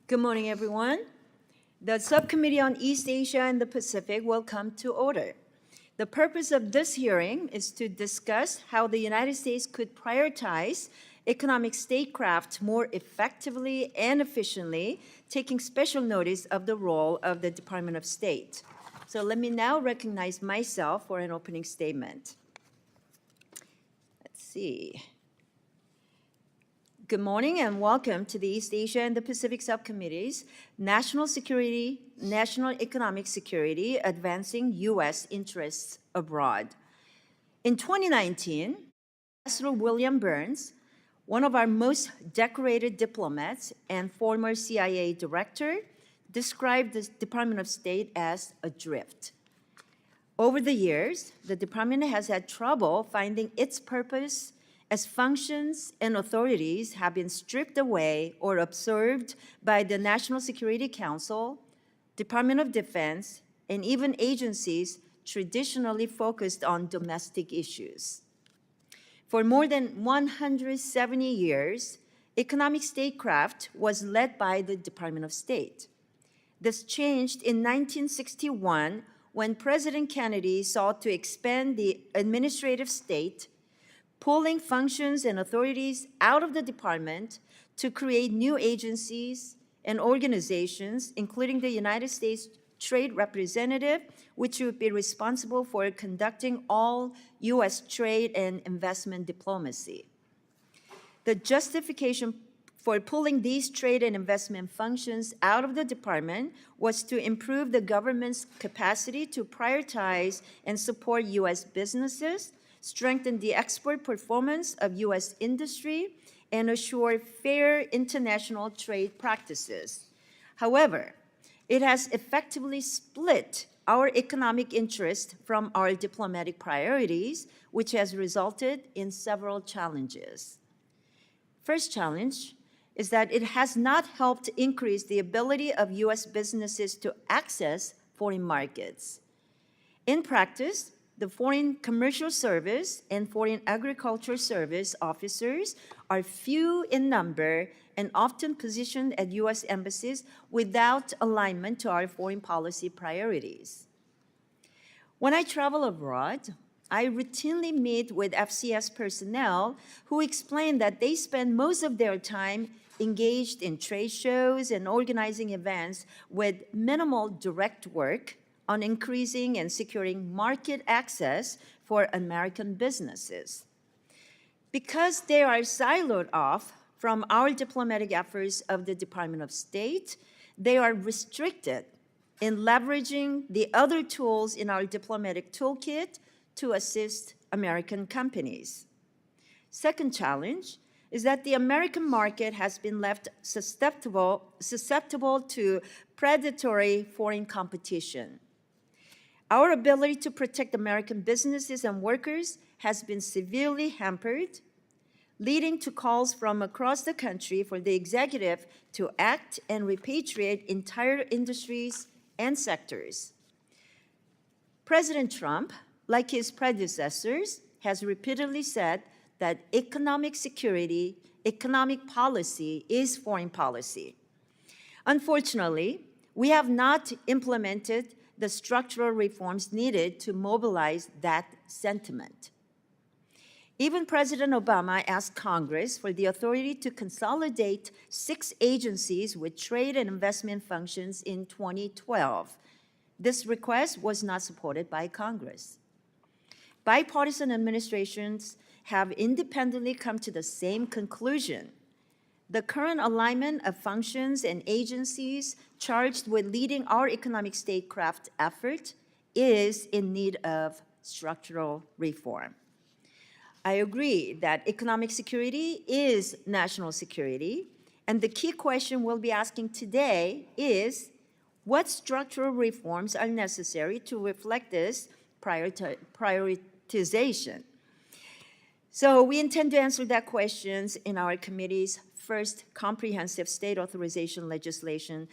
Good morning, everyone. The Subcommittee on East Asia and the Pacific will come to order. The purpose of this hearing is to discuss how the United States could prioritize economic statecraft more effectively and efficiently, taking special notice of the role of the Department of State. So let me now recognize myself for an opening statement. Let's see. Good morning and welcome to the East Asia and the Pacific Subcommittee's National Security, National Economic Security, Advancing U.S. Interests Abroad. In 2019, Ambassador William Burns, one of our most decorated diplomats and former CIA director, described the Department of State as adrift. Over the years, the department has had trouble finding its purpose as functions and authorities have been stripped away or absorbed by the National Security Council, Department of Defense, and even agencies traditionally focused on domestic issues. For more than 170 years, economic statecraft was led by the Department of State. This changed in 1961 when President Kennedy sought to expand the administrative state, pulling functions and authorities out of the department to create new agencies and organizations, including the United States Trade Representative, which would be responsible for conducting all U.S. trade and investment diplomacy. The justification for pulling these trade and investment functions out of the department was to improve the government's capacity to prioritize and support U.S. businesses, strengthen the export performance of U.S. industry, and assure fair international trade practices. However, it has effectively split our economic interest from our diplomatic priorities, which has resulted in several challenges. First challenge is that it has not helped increase the ability of U.S. businesses to access foreign markets. In practice, the Foreign Commercial Service and Foreign Agriculture Service officers are few in number and often positioned at U.S. embassies without alignment to our foreign policy priorities. When I travel abroad, I routinely meet with FCS personnel who explain that they spend most of their time engaged in trade shows and organizing events with minimal direct work on increasing and securing market access for American businesses. Because they are siloed off from our diplomatic efforts of the Department of State, they are restricted in leveraging the other tools in our diplomatic toolkit to assist American companies. Second challenge is that the American market has been left susceptible to predatory foreign competition. Our ability to protect American businesses and workers has been severely hampered, leading to calls from across the country for the executive to act and repatriate entire industries and sectors. President Trump, like his predecessors, has repeatedly said that economic security, economic policy is foreign policy. Unfortunately, we have not implemented the structural reforms needed to mobilize that sentiment. Even President Obama asked Congress for the authority to consolidate 6 agencies with trade and investment functions in 2012. This request was not supported by Congress. Bipartisan administrations have independently come to the same conclusion. The current alignment of functions and agencies charged with leading our economic statecraft effort is in need of structural reform. I agree that economic security is national security, and the key question we'll be asking today is, what structural reforms are necessary to reflect this prioritization? So we intend to answer that questions in our committee's first comprehensive state authorization legislation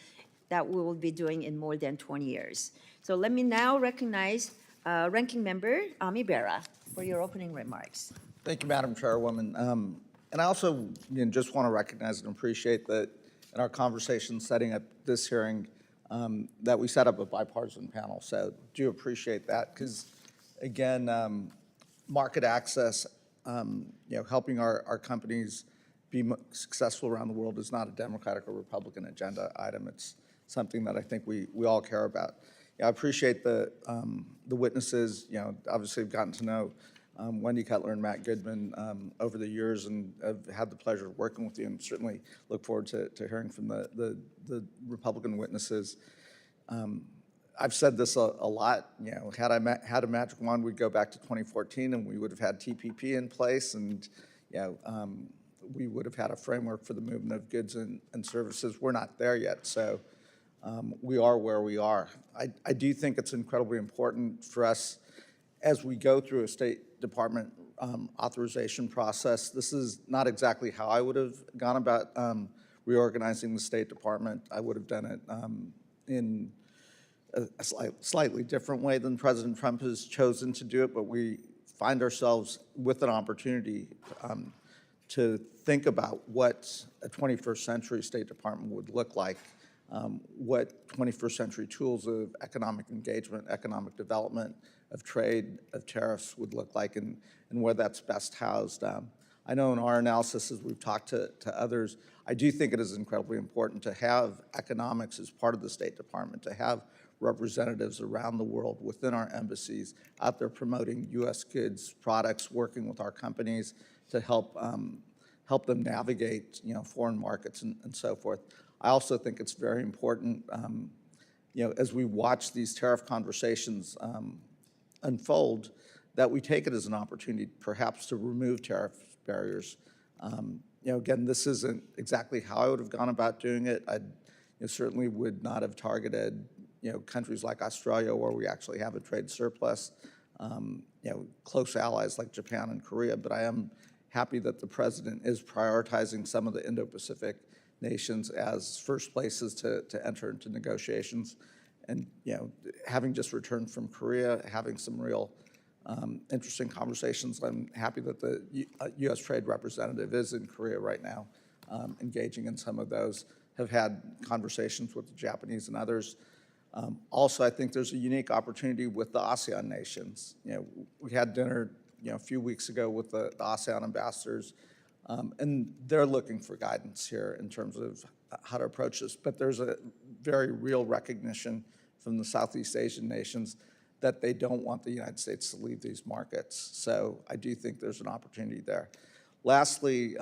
that we will be doing in more than 20 years. So let me now recognize Ranking Member Ami Bera for your opening remarks. Thank you, Madam Chairwoman. And I also just want to recognize and appreciate that in our conversation setting up this hearing that we set up a bipartisan panel. So do appreciate that because, again, market access, helping our companies be successful around the world is not a Democratic or Republican agenda item. It's something that I think we all care about. I appreciate the witnesses. Obviously I've gotten to know Wendy Cutler and Matt Goodman over the years, and I've had the pleasure of working with you, and certainly look forward to hearing from the Republican witnesses. I've said this a lot. Had I had a magic wand, we'd go back to 2014, and we would have had TPP in place, and we would have had a framework for the movement of goods and services. We're not there yet, so we are where we are. I do think it's incredibly important for us as we go through a State Department authorization process. This is not exactly how I would have gone about reorganizing the State Department. I would have done it in a slightly different way than President Trump has chosen to do it, but we find ourselves with an opportunity to think about what a 21st century State Department would look like, what 21st century tools of economic engagement, economic development, of trade, of tariffs would look like, and where that's best housed. I know in our analysis, as we've talked to others, I do think it is incredibly important to have economics as part of the State Department, to have representatives around the world within our embassies out there promoting U.S. goods, products, working with our companies to help them navigate foreign markets and so forth. I also think it's very important as we watch these tariff conversations unfold, that we take it as an opportunity perhaps to remove tariff barriers. Again, this isn't exactly how I would have gone about doing it. I certainly would not have targeted countries like Australia, where we actually have a trade surplus, close allies like Japan and Korea, but I am happy that the president is prioritizing some of the Indo-Pacific nations as first places to enter into negotiations. And having just returned from Korea, having some real interesting conversations, I'm happy that the U.S. Trade Representative is in Korea right now, engaging in some of those, have had conversations with the Japanese and others. Also, I think there's a unique opportunity with the ASEAN nations. We had dinner a few weeks ago with the ASEAN ambassadors, and they're looking for guidance here in terms of how to approach this. But there's a very real recognition from the Southeast Asian nations that they don't want the United States to leave these markets. So I do think there's an opportunity there. Lastly,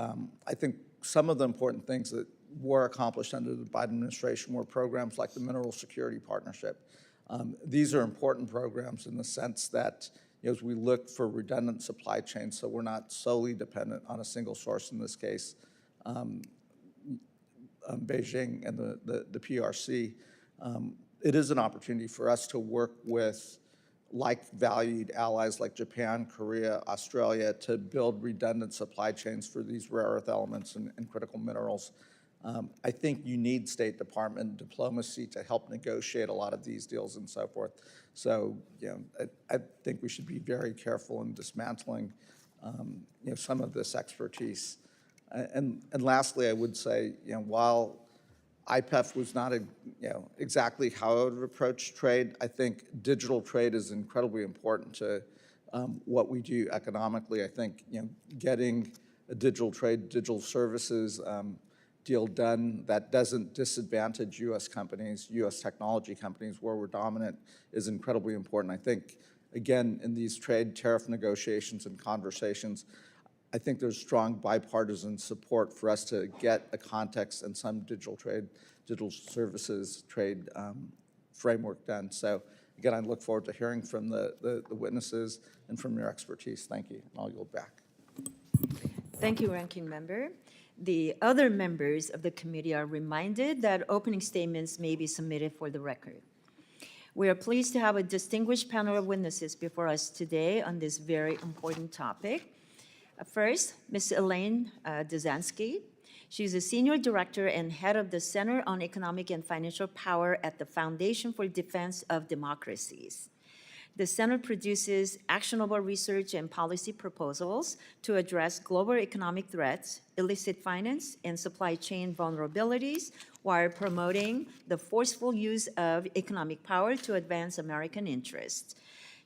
I think some of the important things that were accomplished under the Biden administration were programs like the Mineral Security Partnership. These are important programs in the sense that as we look for redundant supply chains, so we're not solely dependent on a single source, in this case, Beijing and the PRC, it is an opportunity for us to work with like-valued allies like Japan, Korea, Australia, to build redundant supply chains for these rare earth elements and critical minerals. I think you need State Department diplomacy to help negotiate a lot of these deals and so forth. So, I think we should be very careful in dismantling, some of this expertise. And lastly, I would say, while IPEF was not exactly how I would approach trade, I think digital trade is incredibly important to what we do economically. I think, getting a digital trade, digital services deal done that doesn't disadvantage U.S. companies, U.S. technology companies where we're dominant is incredibly important. I think, again, in these trade tariff negotiations and conversations, I think there's strong bipartisan support for us to get a context and some digital trade, digital services trade framework done. So again, I look forward to hearing from the witnesses and from your expertise. Thank you, and I'll yield back. Thank you, Ranking Member. The other members of the committee are reminded that opening statements may be submitted for the record. We are pleased to have a distinguished panel of witnesses before us today on this very important topic. First, Ms. Elaine Dezenski. She's a Senior Director and Head of the Center on Economic and Financial Power at the Foundation for Defense of Democracies. The center produces actionable research and policy proposals to address global economic threats, illicit finance, and supply chain vulnerabilities while promoting the forceful use of economic power to advance American interests.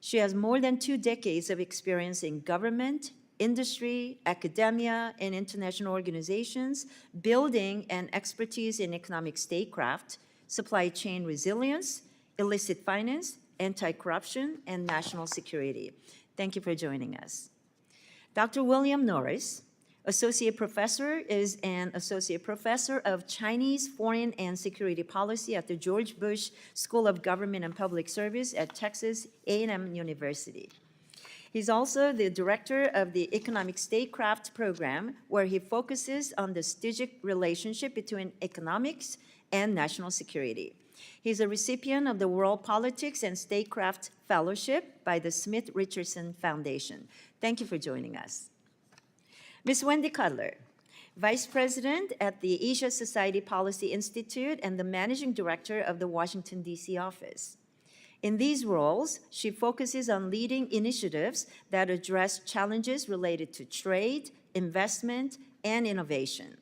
She has more than 2 decades of experience in government, industry, academia, and international organizations, building and expertise in economic statecraft, supply chain resilience, illicit finance, anti-corruption, and national security. Thank you for joining us. Dr. William Norris, Associate Professor, is an Associate Professor of Chinese Foreign and Security Policy at the George Bush School of Government and Public Service at Texas A&M University. He's also the director of the Economic Statecraft Program, where he focuses on the strategic relationship between economics and national security. He's a recipient of the World Politics and Statecraft Fellowship by the Smith Richardson Foundation. Thank you for joining us. Ms. Wendy Cutler, Vice President at the Asia Society Policy Institute and the Managing Director of the Washington, D.C. office. In these roles, she focuses on leading initiatives that address challenges related to trade, investment, and innovation.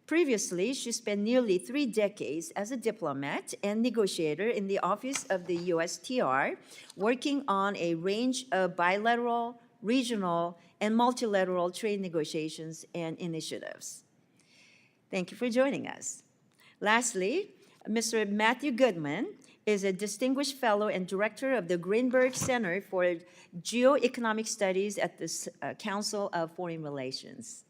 Previously, she spent nearly 3 decades as a diplomat and negotiator in the office of the USTR, working on a range of bilateral, regional, and multilateral trade negotiations and initiatives. Thank you for joining us. Lastly, Mr. Matthew Goodman is a distinguished fellow and director of the Greenberg Center for Geoeconomic Studies at the Council of Foreign Relations.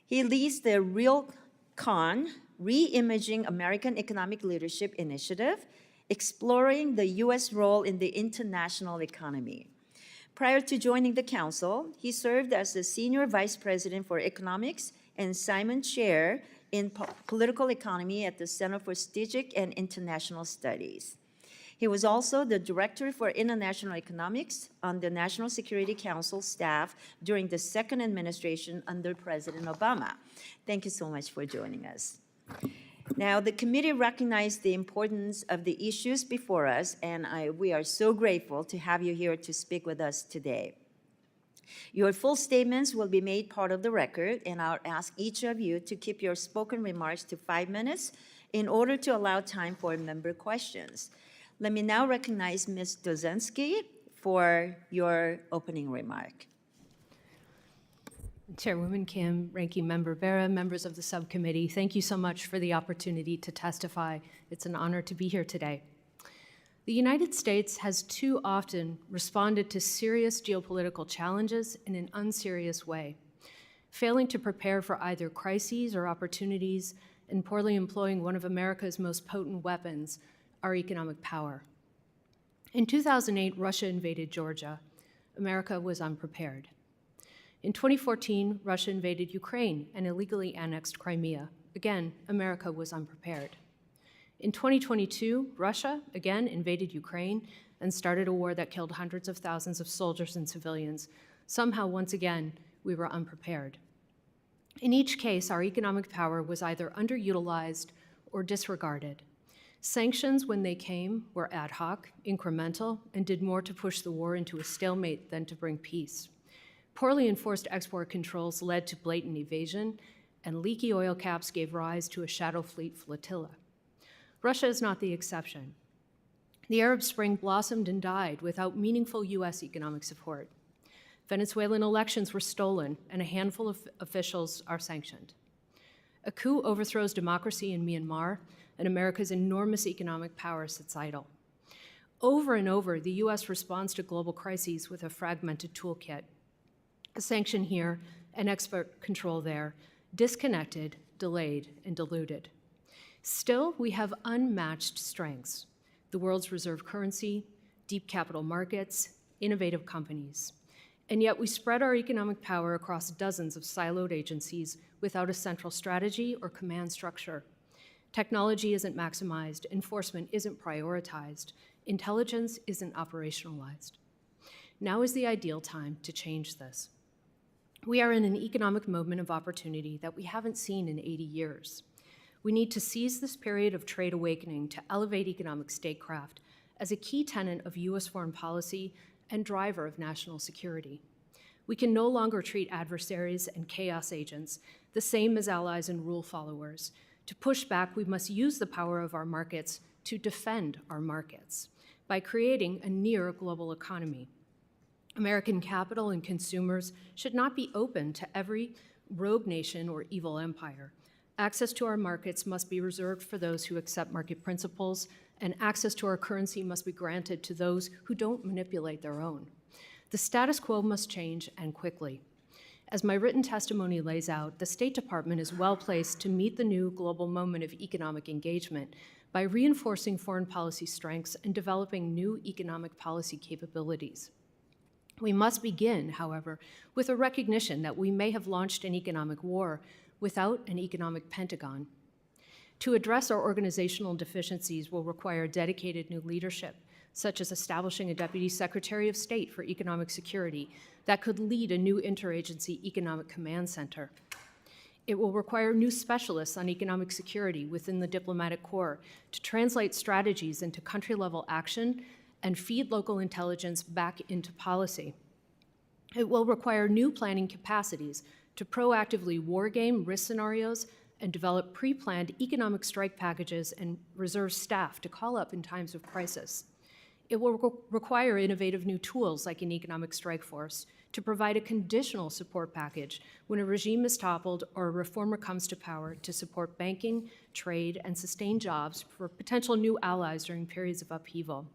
He leads the RealCon, Reimaging American Economic Leadership Initiative, exploring the U.S. role in the international economy. Prior to joining the council, he served as the Senior Vice President for Economics and Simon Chair in Political Economy at the Center for Strategic and International Studies. He was also the Director for International Economics on the National Security Council staff during the second administration under President Obama. Thank you so much for joining us. Now, the committee recognized the importance of the issues before us, and we are so grateful to have you here to speak with us today. Your full statements will be made part of the record, and I'll ask each of you to keep your spoken remarks to 5 minutes in order to allow time for member questions. Let me now recognize Ms. Dezenski for your opening remark. Chairwoman Kim, Ranking Member Vera, members of the subcommittee, thank you so much for the opportunity to testify. It's an honor to be here today. The United States has too often responded to serious geopolitical challenges in an unserious way, failing to prepare for either crises or opportunities and poorly employing one of America's most potent weapons, our economic power. In 2008, Russia invaded Georgia. America was unprepared. In 2014, Russia invaded Ukraine and illegally annexed Crimea. Again, America was unprepared. In 2022, Russia again invaded Ukraine and started a war that killed hundreds of thousands of soldiers and civilians. Somehow, once again, we were unprepared. In each case, our economic power was either underutilized or disregarded. Sanctions, when they came, were ad hoc, incremental, and did more to push the war into a stalemate than to bring peace. Poorly enforced export controls led to blatant evasion, and leaky oil caps gave rise to a shadow fleet flotilla. Russia is not the exception. The Arab Spring blossomed and died without meaningful U.S. economic support. Venezuelan elections were stolen, and a handful of officials are sanctioned. A coup overthrows democracy in Myanmar, and America's enormous economic power sits idle. Over and over, the U.S. responds to global crises with a fragmented toolkit. A sanction here, an export control there, disconnected, delayed, and diluted. Still, we have unmatched strengths: the world's reserve currency, deep capital markets, innovative companies. And yet we spread our economic power across dozens of siloed agencies without a central strategy or command structure. Technology isn't maximized, enforcement isn't prioritized, intelligence isn't operationalized. Now is the ideal time to change this. We are in an economic moment of opportunity that we haven't seen in 80 years. We need to seize this period of trade awakening to elevate economic statecraft as a key tenet of U.S. foreign policy and driver of national security. We can no longer treat adversaries and chaos agents the same as allies and rule followers. To push back, we must use the power of our markets to defend our markets by creating a near global economy. American capital and consumers should not be open to every rogue nation or evil empire. Access to our markets must be reserved for those who accept market principles, and access to our currency must be granted to those who don't manipulate their own. The status quo must change, and quickly. As my written testimony lays out, the State Department is well placed to meet the new global moment of economic engagement by reinforcing foreign policy strengths and developing new economic policy capabilities. We must begin, however, with a recognition that we may have launched an economic war without an economic Pentagon. To address our organizational deficiencies will require dedicated new leadership, such as establishing a Deputy Secretary of State for Economic Security that could lead a new interagency economic command center. It will require new specialists on economic security within the diplomatic corps to translate strategies into country-level action and feed local intelligence back into policy. It will require new planning capacities to proactively wargame risk scenarios and develop pre-planned economic strike packages and reserve staff to call up in times of crisis. It will require innovative new tools like an economic strike force to provide a conditional support package when a regime is toppled or a reformer comes to power to support banking, trade, and sustain jobs for potential new allies during periods of upheaval.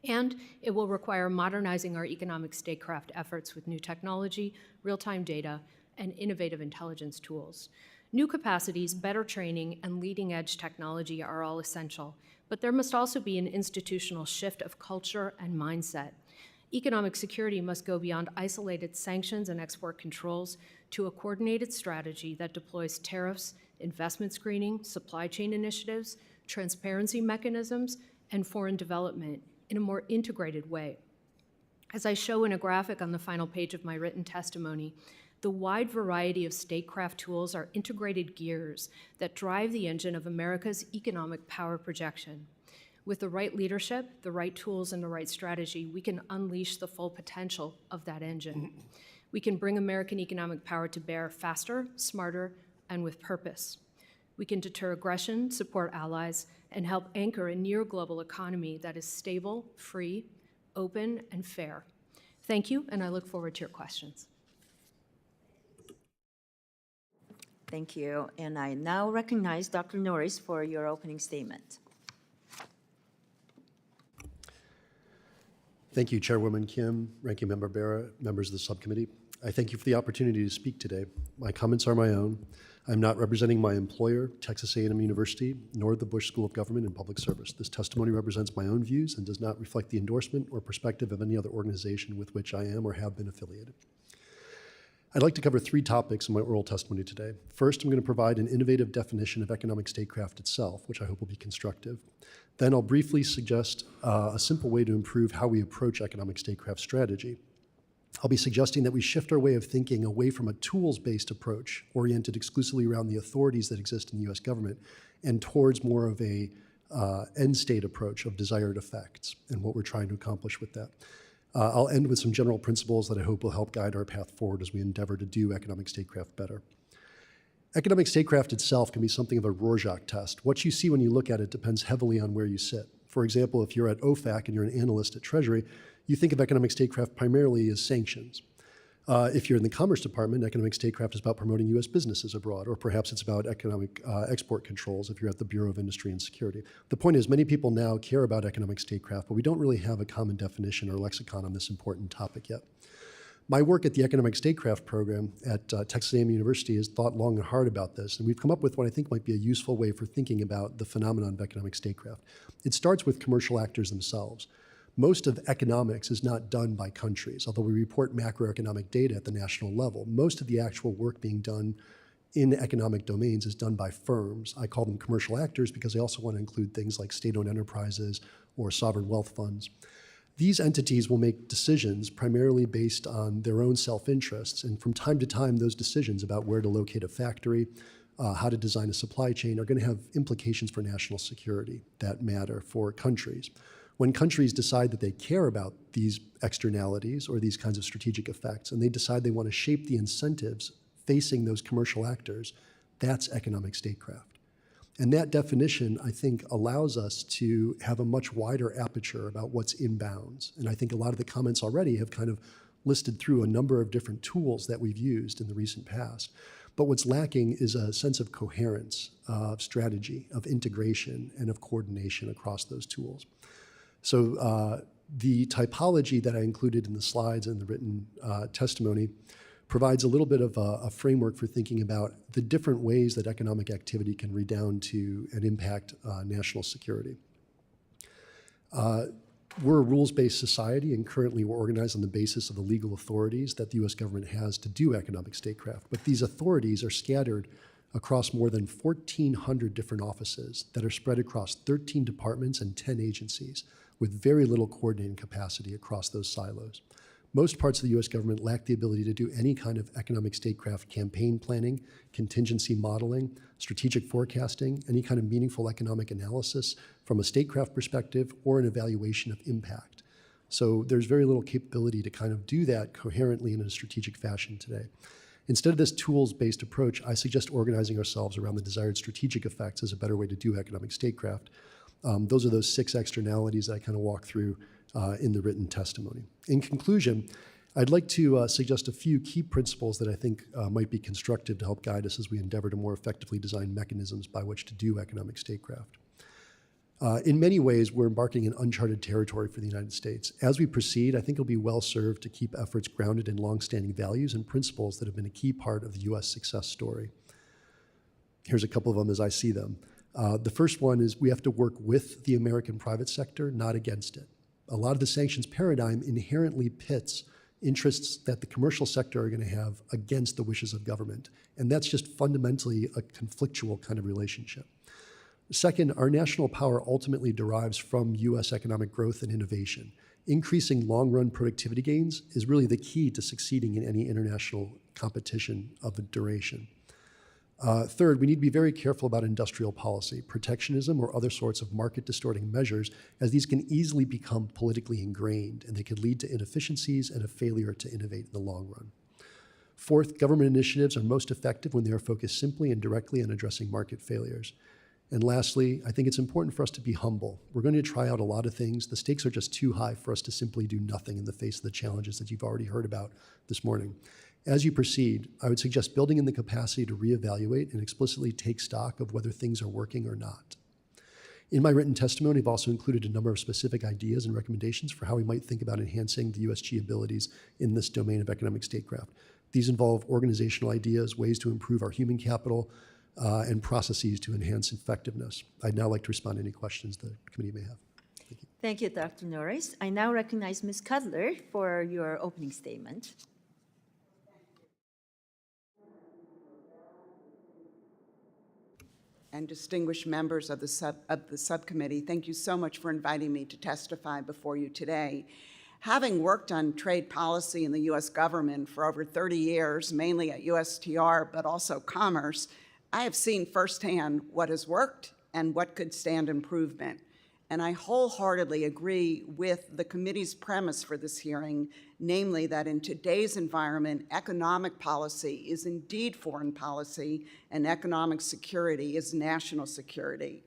And it will require modernizing our economic statecraft efforts with new technology, real-time data, and innovative intelligence tools. New capacities, better training, and leading-edge technology are all essential, but there must also be an institutional shift of culture and mindset. Economic security must go beyond isolated sanctions and export controls to a coordinated strategy that deploys tariffs, investment screening, supply chain initiatives, transparency mechanisms, and foreign development in a more integrated way. As I show in a graphic on the final page of my written testimony, the wide variety of statecraft tools are integrated gears that drive the engine of America's economic power projection. With the right leadership, the right tools, and the right strategy, we can unleash the full potential of that engine. We can bring American economic power to bear faster, smarter, and with purpose. We can deter aggression, support allies, and help anchor a near-global economy that is stable, free, open, and fair. Thank you, and I look forward to your questions. Thank you. And I now recognize Dr. Norris for your opening statement. Thank you, Chairwoman Kim, Ranking Member Bera, members of the subcommittee. I thank you for the opportunity to speak today. My comments are my own. I'm not representing my employer, Texas A&M University, nor the Bush School of Government and Public Service. This testimony represents my own views and does not reflect the endorsement or perspective of any other organization with which I am or have been affiliated. I'd like to cover three topics in my oral testimony today. First, I'm going to provide an innovative definition of economic statecraft itself, which I hope will be constructive. Then I'll briefly suggest a simple way to improve how we approach economic statecraft strategy. I'll be suggesting that we shift our way of thinking away from a tools-based approach oriented exclusively around the authorities that exist in the US government and towards more of a end-state approach of desired effects and what we're trying to accomplish with that. I'll end with some general principles that I hope will help guide our path forward as we endeavor to do economic statecraft better. Economic statecraft itself can be something of a Rorschach test. What you see when you look at it depends heavily on where you sit. For example, if you're at OFAC and you're an analyst at Treasury, you think of economic statecraft primarily as sanctions. If you're in the Commerce Department, economic statecraft is about promoting US businesses abroad, or perhaps it's about economic export controls if you're at the Bureau of Industry and Security. The point is, many people now care about economic statecraft, but we don't really have a common definition or lexicon on this important topic yet. My work at the Economic Statecraft program at Texas A&M University has thought long and hard about this, and we've come up with what I think might be a useful way for thinking about the phenomenon of economic statecraft. It starts with commercial actors themselves. Most of economics is not done by countries, although we report macroeconomic data at the national level. Most of the actual work being done in economic domains is done by firms. I call them commercial actors because I also want to include things like state-owned enterprises or sovereign wealth funds. These entities will make decisions primarily based on their own self-interests, and from time to time, those decisions about where to locate a factory, how to design a supply chain are going to have implications for national security that matter for countries. When countries decide that they care about these externalities or these kinds of strategic effects, and they decide they want to shape the incentives facing those commercial actors, that's economic statecraft. And that definition, I think, allows us to have a much wider aperture about what's in bounds. And I think a lot of the comments already have kind of listed through a number of different tools that we've used in the recent past. But what's lacking is a sense of coherence, of strategy, of integration, and of coordination across those tools. So the typology that I included in the slides and the written testimony provides a little bit of a framework for thinking about the different ways that economic activity can redound to and impact national security. We're a rules-based society, and currently we're organized on the basis of the legal authorities that the US government has to do economic statecraft. But these authorities are scattered across more than 1,400 different offices that are spread across 13 departments and 10 agencies, with very little coordinating capacity across those silos. Most parts of the US government lack the ability to do any kind of economic statecraft campaign planning, contingency modeling, strategic forecasting, any kind of meaningful economic analysis from a statecraft perspective or an evaluation of impact. So there's very little capability to kind of do that coherently in a strategic fashion today. Instead of this tools-based approach, I suggest organizing ourselves around the desired strategic effects as a better way to do economic statecraft. Those are those 6 externalities that I kind of walk through in the written testimony. In conclusion, I'd like to suggest a few key principles that I think might be constructive to help guide us as we endeavor to more effectively design mechanisms by which to do economic statecraft. In many ways, we're embarking in uncharted territory for the United States. As we proceed, I think it'll be well served to keep efforts grounded in longstanding values and principles that have been a key part of the US success story. Here's a couple of them as I see them. The first one is we have to work with the American private sector, not against it. A lot of the sanctions paradigm inherently pits interests that the commercial sector are going to have against the wishes of government. And that's just fundamentally a conflictual kind of relationship. Second, our national power ultimately derives from US economic growth and innovation. Increasing long-run productivity gains is really the key to succeeding in any international competition of a duration. Third, we need to be very careful about industrial policy, protectionism, or other sorts of market-distorting measures, as these can easily become politically ingrained, and they could lead to inefficiencies and a failure to innovate in the long run. Fourth, government initiatives are most effective when they are focused simply and directly on addressing market failures. And lastly, I think it's important for us to be humble. We're going to try out a lot of things. The stakes are just too high for us to simply do nothing in the face of the challenges that you've already heard about this morning. As you proceed, I would suggest building in the capacity to reevaluate and explicitly take stock of whether things are working or not. In my written testimony, I've also included a number of specific ideas and recommendations for how we might think about enhancing the USG abilities in this domain of economic statecraft. These involve organizational ideas, ways to improve our human capital, and processes to enhance effectiveness. I'd now like to respond to any questions the committee may have. Thank you. Thank you, Dr. Norris. I now recognize Ms. Cutler for your opening statement. And distinguished members of the subcommittee, thank you so much for inviting me to testify before you today. Having worked on trade policy in the US government for over 30 years, mainly at USTR, but also Commerce, I have seen firsthand what has worked and what could stand improvement. And I wholeheartedly agree with the committee's premise for this hearing, namely that in today's environment, economic policy is indeed foreign policy and economic security is national security.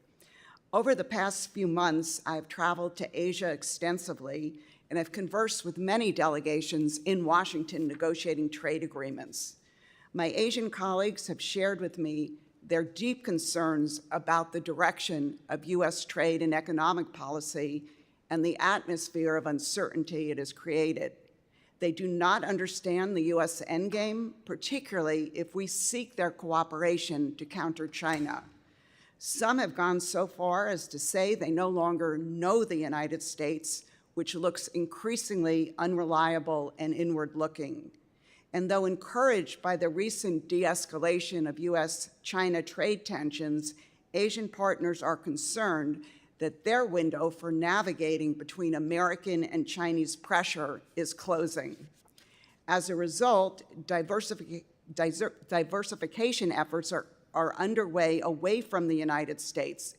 Over the past few months, I've traveled to Asia extensively and have conversed with many delegations in Washington negotiating trade agreements. My Asian colleagues have shared with me their deep concerns about the direction of US trade and economic policy and the atmosphere of uncertainty it has created. They do not understand the US endgame, particularly if we seek their cooperation to counter China. Some have gone so far as to say they no longer know the United States, which looks increasingly unreliable and inward-looking. And though encouraged by the recent de-escalation of US-China trade tensions, Asian partners are concerned that their window for navigating between American and Chinese pressure is closing. As a result, diversification efforts are underway away from the United States.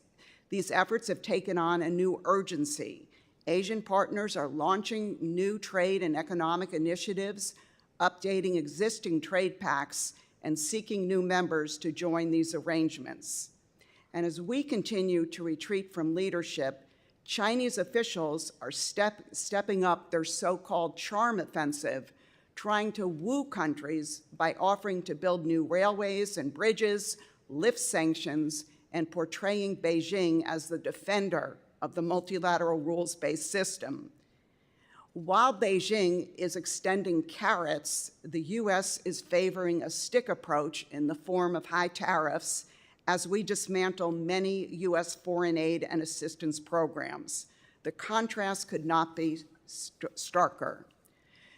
These efforts have taken on a new urgency, Asian partners are launching new trade and economic initiatives, updating existing trade pacts, and seeking new members to join these arrangements. And as we continue to retreat from leadership, Chinese officials are stepping up their so-called charm offensive, trying to woo countries by offering to build new railways and bridges, lift sanctions, and portraying Beijing as the defender of the multilateral rules-based system. While Beijing is extending carrots, the U.S. is favoring a stick approach in the form of high tariffs as we dismantle many U.S. foreign aid and assistance programs. The contrast could not be starker.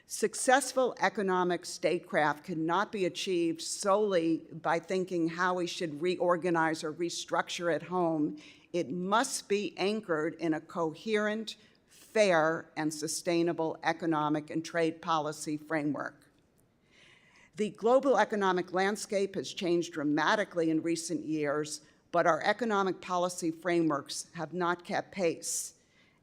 Successful economic statecraft cannot be achieved solely by thinking how we should reorganize or restructure at home. It must be anchored in a coherent, fair, and sustainable economic and trade policy framework. The global economic landscape has changed dramatically in recent years, but our economic policy frameworks have not kept pace.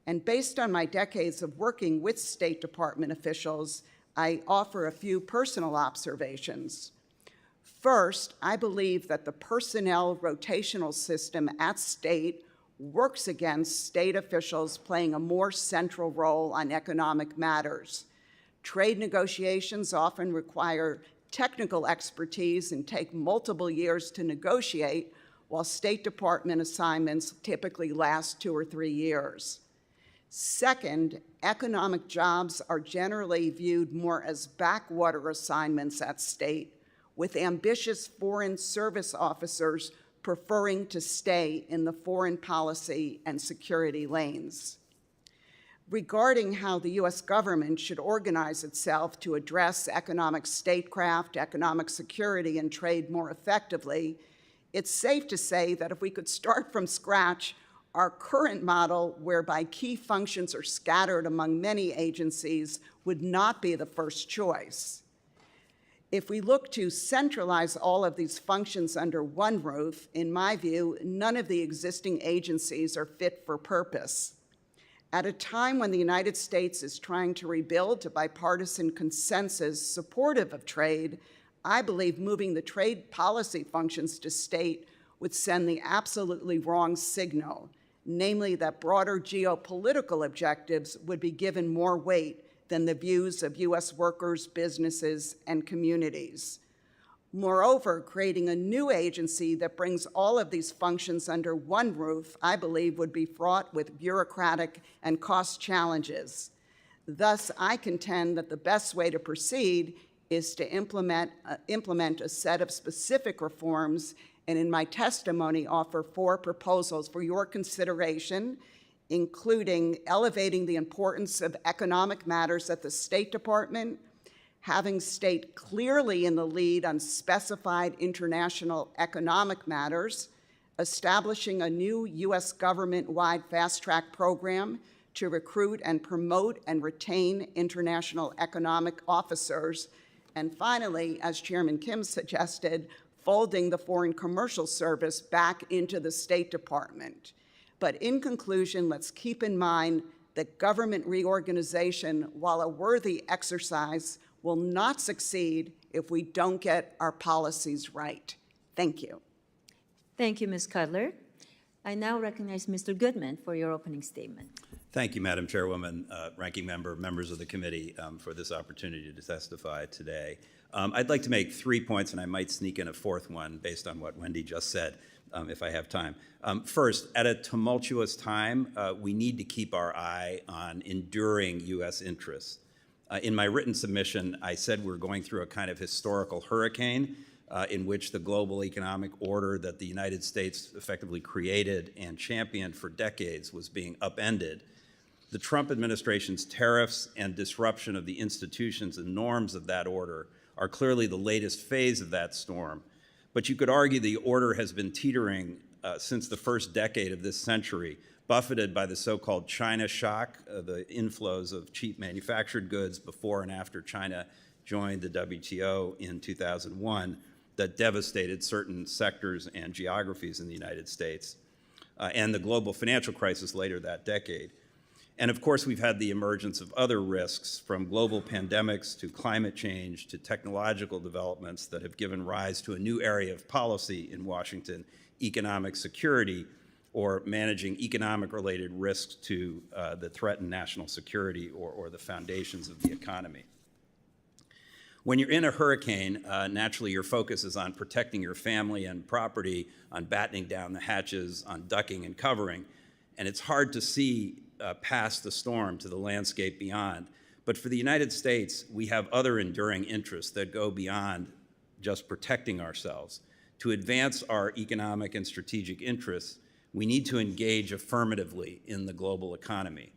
And based on my decades of working with State Department officials, I offer a few personal observations. First, I believe that the personnel rotational system at State works against State officials playing a more central role on economic matters. Trade negotiations often require technical expertise and take multiple years to negotiate, while State Department assignments typically last 2 or 3 years. Second, economic jobs are generally viewed more as backwater assignments at State, with ambitious foreign service officers preferring to stay in the foreign policy and security lanes. Regarding how the U.S. government should organize itself to address economic statecraft, economic security, and trade more effectively, it's safe to say that if we could start from scratch, our current model, whereby key functions are scattered among many agencies, would not be the first choice. If we look to centralize all of these functions under one roof, in my view, none of the existing agencies are fit for purpose. At a time when the United States is trying to rebuild a bipartisan consensus supportive of trade, I believe moving the trade policy functions to State would send the absolutely wrong signal, namely that broader geopolitical objectives would be given more weight than the views of U.S. workers, businesses, and communities. Moreover, creating a new agency that brings all of these functions under one roof, I believe, would be fraught with bureaucratic and cost challenges. Thus, I contend that the best way to proceed is to implement a set of specific reforms, and in my testimony offer 4 proposals for your consideration, including elevating the importance of economic matters at the State Department, having State clearly in the lead on specified international economic matters, establishing a new U.S. government-wide fast-track program to recruit and promote and retain international economic officers, and finally, as Chairman Kim suggested, folding the Foreign Commercial Service back into the State Department. But in conclusion, let's keep in mind that government reorganization, while a worthy exercise, will not succeed if we don't get our policies right. Thank you. Thank you, Ms. Cutler. I now recognize Mr. Goodman for your opening statement. Thank you, Madam Chairwoman, Ranking Member, members of the committee, for this opportunity to testify today. I'd like to make 3 points, and I might sneak in a 4th one based on what Wendy just said, if I have time. First, at a tumultuous time, we need to keep our eye on enduring U.S. interests. In my written submission, I said we're going through a kind of historical hurricane in which the global economic order that the United States effectively created and championed for decades was being upended. The Trump administration's tariffs and disruption of the institutions and norms of that order are clearly the latest phase of that storm. But you could argue the order has been teetering since the first decade of this century, buffeted by the so-called China shock, the inflows of cheap manufactured goods before and after China joined the WTO in 2001 that devastated certain sectors and geographies in the United States, and the global financial crisis later that decade. And of course, we've had the emergence of other risks, from global pandemics to climate change to technological developments that have given rise to a new area of policy in Washington, economic security, or managing economic-related risks to that threaten national security or the foundations of the economy. When you're in a hurricane, naturally your focus is on protecting your family and property, on battening down the hatches, on ducking and covering, and it's hard to see past the storm to the landscape beyond. But for the United States, we have other enduring interests that go beyond just protecting ourselves. To advance our economic and strategic interests, we need to engage affirmatively in the global economy.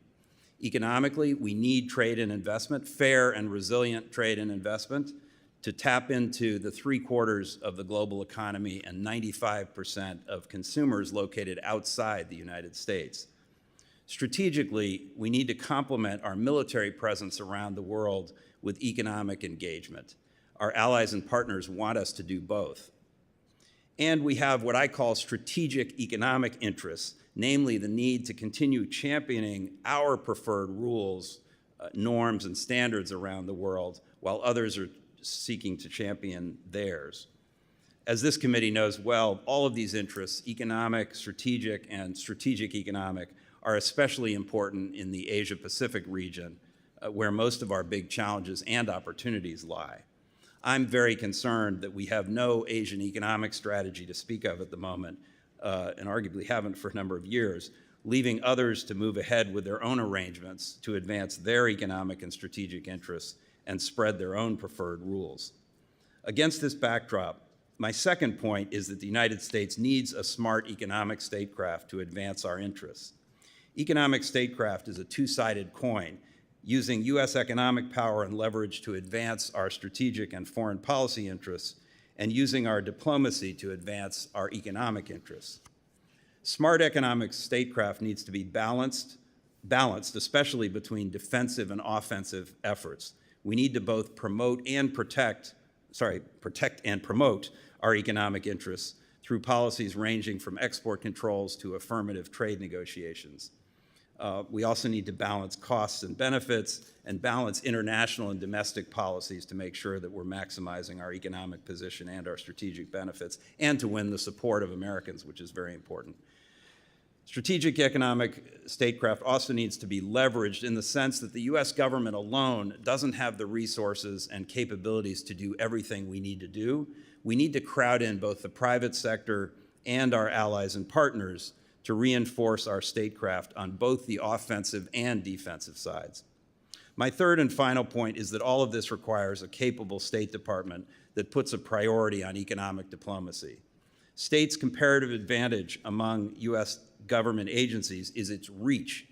Economically, we need trade and investment, fair and resilient trade and investment, to tap into the 3/4 of the global economy and 95% of consumers located outside the United States. Strategically, we need to complement our military presence around the world with economic engagement. Our allies and partners want us to do both. And we have what I call strategic economic interests, namely the need to continue championing our preferred rules, norms, and standards around the world, while others are seeking to champion theirs. As this committee knows well, all of these interests, economic, strategic, and strategic economic, are especially important in the Asia-Pacific region, where most of our big challenges and opportunities lie. I'm very concerned that we have no Asian economic strategy to speak of at the moment, and arguably haven't for a number of years, leaving others to move ahead with their own arrangements to advance their economic and strategic interests and spread their own preferred rules. Against this backdrop, my second point is that the United States needs a smart economic statecraft to advance our interests. Economic statecraft is a two-sided coin, using U.S. economic power and leverage to advance our strategic and foreign policy interests, and using our diplomacy to advance our economic interests. Smart economic statecraft needs to be balanced, especially between defensive and offensive efforts. We need to both protect and promote our economic interests through policies ranging from export controls to affirmative trade negotiations. We also need to balance costs and benefits and balance international and domestic policies to make sure that we're maximizing our economic position and our strategic benefits, and to win the support of Americans, which is very important. Strategic economic statecraft also needs to be leveraged in the sense that the U.S. government alone doesn't have the resources and capabilities to do everything we need to do. We need to crowd in both the private sector and our allies and partners to reinforce our statecraft on both the offensive and defensive sides. My third and final point is that all of this requires a capable State Department that puts a priority on economic diplomacy. States' comparative advantage among U.S. government agencies is its reach,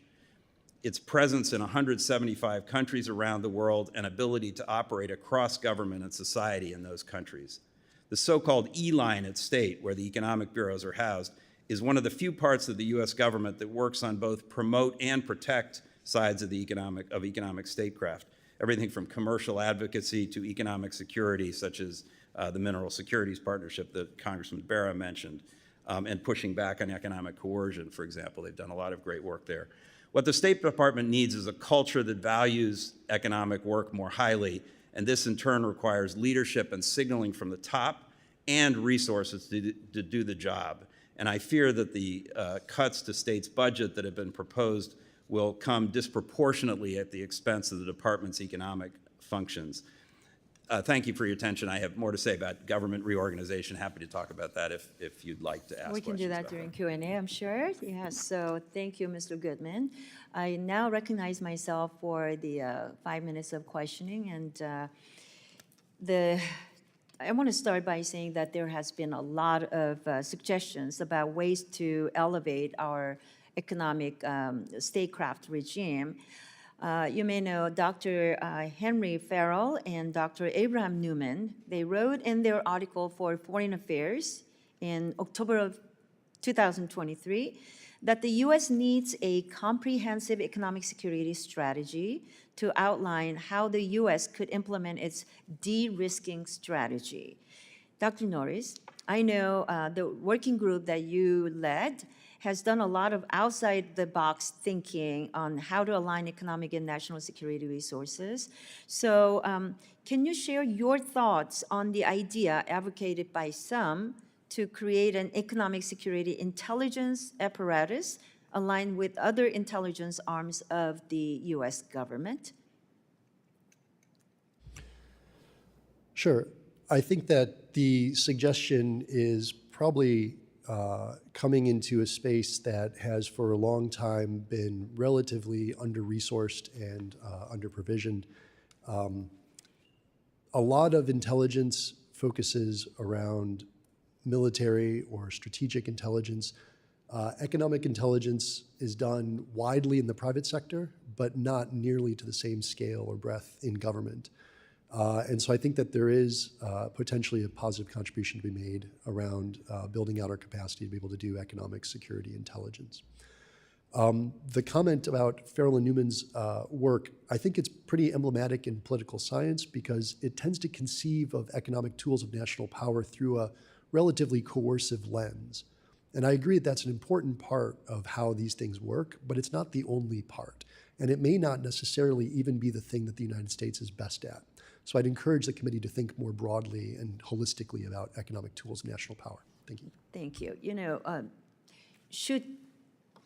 its presence in 175 countries around the world, and ability to operate across government and society in those countries. The so-called E-line at state, where the economic bureaus are housed, is one of the few parts of the U.S. government that works on both promote and protect sides of the economic statecraft. Everything from commercial advocacy to economic security, such as the Mineral Securities Partnership that Congressman Barra mentioned, and pushing back on economic coercion, for example. They've done a lot of great work there. What the State Department needs is a culture that values economic work more highly, and this in turn requires leadership and signaling from the top and resources to do the job. And I fear that the cuts to states' budget that have been proposed will come disproportionately at the expense of the department's economic functions. Thank you for your attention. I have more to say about government reorganization. Happy to talk about that if you'd like to ask We can do that during Q&A, I'm sure. Yes, so thank you, Mr. Goodman. I now recognize myself for the 5 minutes of questioning, and I want to start by saying that there has been a lot of suggestions about ways to elevate our economic statecraft regime. You may know Dr. Henry Farrell and Dr. Abraham Newman. They wrote in their article for Foreign Affairs in October of 2023 that the U.S. needs a comprehensive economic security strategy to outline how the U.S. could implement its de-risking strategy. Dr. Norris, I know the working group that you led has done a lot of outside-the-box thinking on how to align economic and national security resources. So can you share your thoughts on the idea advocated by some to create an economic security intelligence apparatus aligned with other intelligence arms of the U.S. government? Sure. I think that the suggestion is probably coming into a space that has for a long time been relatively under-resourced and under-provisioned. A lot of intelligence focuses around military or strategic intelligence. Economic intelligence is done widely in the private sector, but not nearly to the same scale or breadth in government. And so I think that there is potentially a positive contribution to be made around building out our capacity to be able to do economic security intelligence. The comment about Farrell and Newman's work, I think it's pretty emblematic in political science because it tends to conceive of economic tools of national power through a relatively coercive lens. And I agree that that's an important part of how these things work, but it's not the only part. And it may not necessarily even be the thing that the United States is best at. So I'd encourage the committee to think more broadly and holistically about economic tools of national power. Thank you. Thank you. You know, should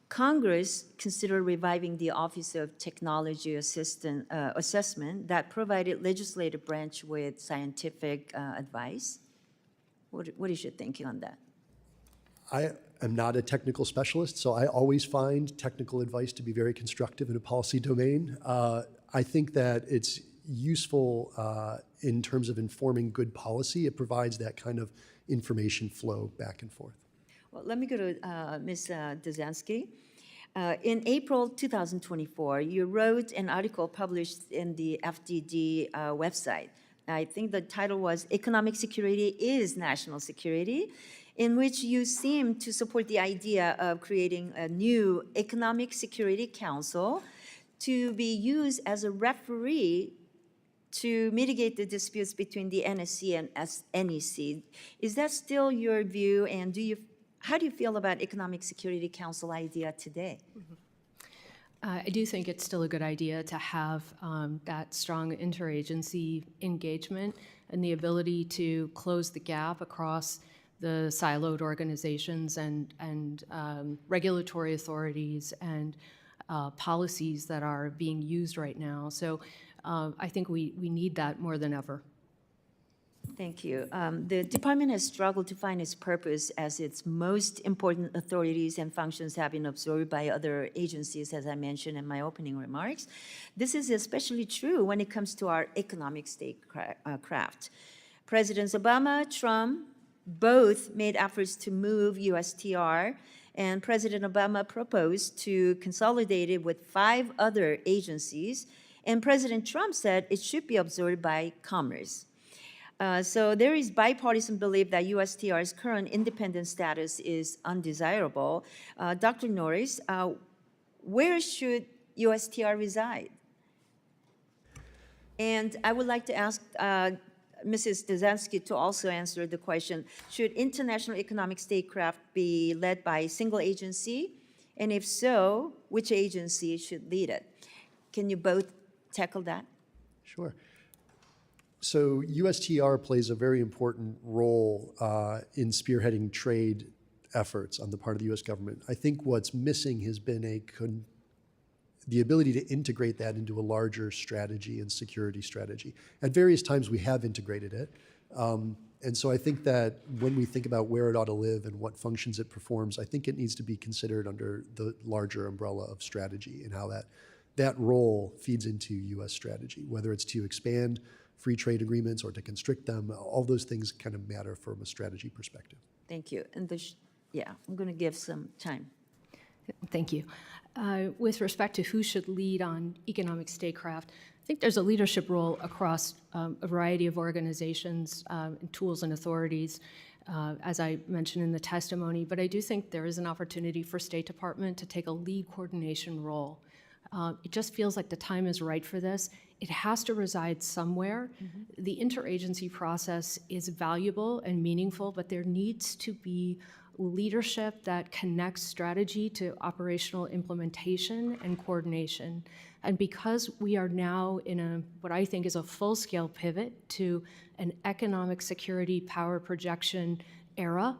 Congress consider reviving the Office of Technology Assessment that provided legislative branch with scientific advice? What is your thinking on that? I am not a technical specialist, so I always find technical advice to be very constructive in a policy domain. I think that it's useful in terms of informing good policy. It provides that kind of information flow back and forth. Well, let me go to Ms. Dezenski. In April 2024, you wrote an article published in the FDD website. I think the title was "Economic Security is National Security," in which you seem to support the idea of creating a new Economic Security Council to be used as a referee to mitigate the disputes between the NSC and NEC. Is that still your view, and how do you feel about Economic Security Council idea today? I do think it's still a good idea to have that strong interagency engagement and the ability to close the gap across the siloed organizations and regulatory authorities and policies that are being used right now. So I think we need that more than ever. Thank you. The department has struggled to find its purpose as its most important authorities and functions have been absorbed by other agencies, as I mentioned in my opening remarks. This is especially true when it comes to our economic statecraft. Presidents Obama, Trump, both made efforts to move USTR, and President Obama proposed to consolidate it with 5 other agencies, and President Trump said it should be absorbed by Commerce. So there is bipartisan belief that USTR's current independent status is undesirable. Dr. Norris, where should USTR reside? And I would like to ask Mrs. Dezenski to also answer the question, should international economic statecraft be led by a single agency? And if so, which agency should lead it? Can you both tackle that? Sure. So USTR plays a very important role in spearheading trade efforts on the part of the U.S. government. I think what's missing has been the ability to integrate that into a larger strategy and security strategy. At various times we have integrated it. And so I think that when we think about where it ought to live and what functions it performs, I think it needs to be considered under the larger umbrella of strategy and how that role feeds into U.S. strategy, whether it's to expand free trade agreements or to constrict them. All those things kind of matter from a strategy perspective. Thank you. And I'm going to give some time. Thank you. With respect to who should lead on economic statecraft, I think there's a leadership role across a variety of organizations, tools and authorities, as I mentioned in the testimony, but I do think there is an opportunity for State Department to take a lead coordination role. It just feels like the time is right for this. It has to reside somewhere. The interagency process is valuable and meaningful, but there needs to be leadership that connects strategy to operational implementation and coordination. And because we are now in what I think is a full-scale pivot to an economic security power projection era,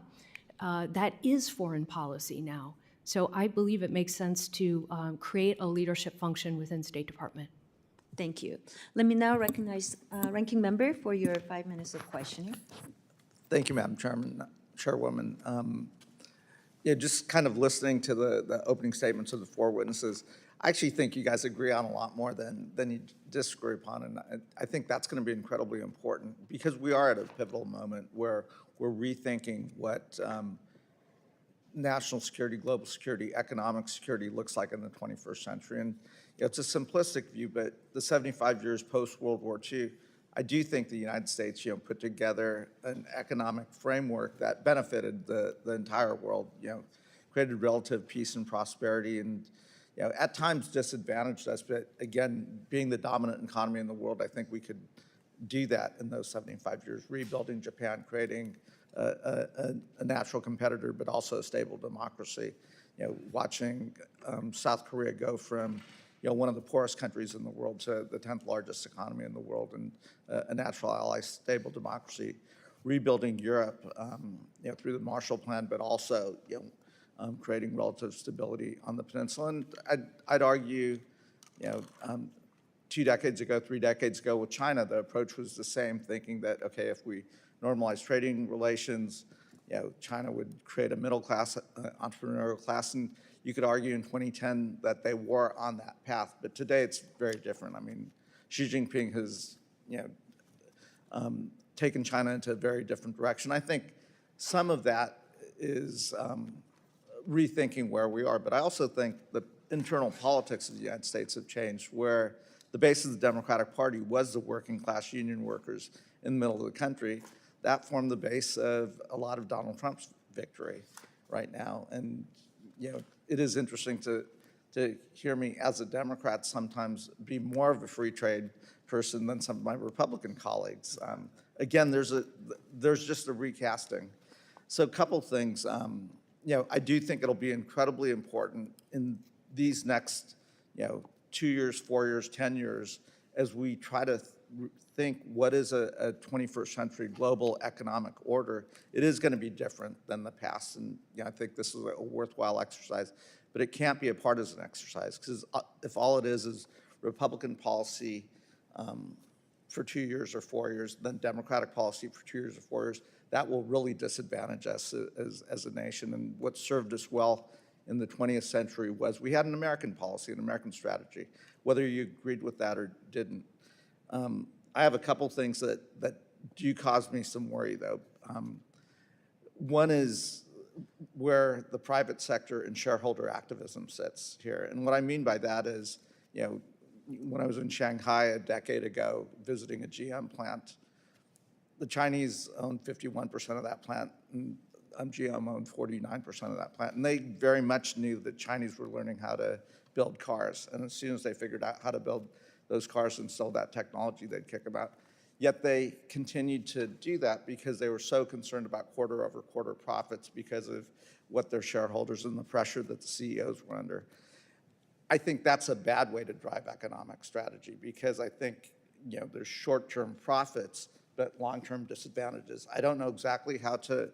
that is foreign policy now. So I believe it makes sense to create a leadership function within State Department. Thank you. Let me now recognize Ranking Member for your 5 minutes of questioning. Thank you, Madam Chairwoman. Just kind of listening to the opening statements of the four witnesses, I actually think you guys agree on a lot more than you disagree upon, and I think that's going to be incredibly important because we are at a pivotal moment where we're rethinking what national security, global security, economic security looks like in the 21st century. And it's a simplistic view, but the 75 years post-World War II, I do think the United States, put together an economic framework that benefited the entire world, created relative peace and prosperity, and at times disadvantaged us. But again, being the dominant economy in the world, I think we could do that in those 75 years, rebuilding Japan, creating a natural competitor, but also a stable democracy. Watching South Korea go from one of the poorest countries in the world to the 10th largest economy in the world and a natural ally, stable democracy. Rebuilding Europe, through the Marshall Plan, but also creating relative stability on the peninsula. And I'd argue, 2 decades ago, 3 decades ago with China, the approach was the same, thinking that, okay, if we normalize trading relations, China would create a middle class, entrepreneurial class, and you could argue in 2010 that they were on that path. But today it's very different. I mean, Xi Jinping has, taken China into a very different direction. I think some of that is rethinking where we are, but I also think the internal politics of the United States have changed, where the base of the Democratic Party was the working class union workers in the middle of the country. That formed the base of a lot of Donald Trump's victory right now. And, it is interesting to hear me as a Democrat sometimes be more of a free trade person than some of my Republican colleagues. Again, there's just a recasting. So a couple things. I do think it'll be incredibly important in these next, 2 years, 4 years, 10 years, as we try to think what is a 21st century global economic order. It is going to be different than the past, and I think this is a worthwhile exercise, but it can't be a partisan exercise, because if all it is Republican policy for 2 years or 4 years, then Democratic policy for 2 years or 4 years, that will really disadvantage us as a nation. And what served us well in the 20th century was we had an American policy, an American strategy, whether you agreed with that or didn't. I have a couple things that do cause me some worry, though. One is where the private sector and shareholder activism sits here. And what I mean by that is, when I was in Shanghai a decade ago visiting a GM plant, the Chinese owned 51% of that plant, and GM owned 49% of that plant. And they very much knew that Chinese were learning how to build cars. And as soon as they figured out how to build those cars and sell that technology, they'd kick them out. Yet they continued to do that because they were so concerned about quarter-over-quarter profits because of what their shareholders and the pressure that the CEOs were under. I think that's a bad way to drive economic strategy, because I think there's short-term profits but long-term disadvantages. I don't know exactly how to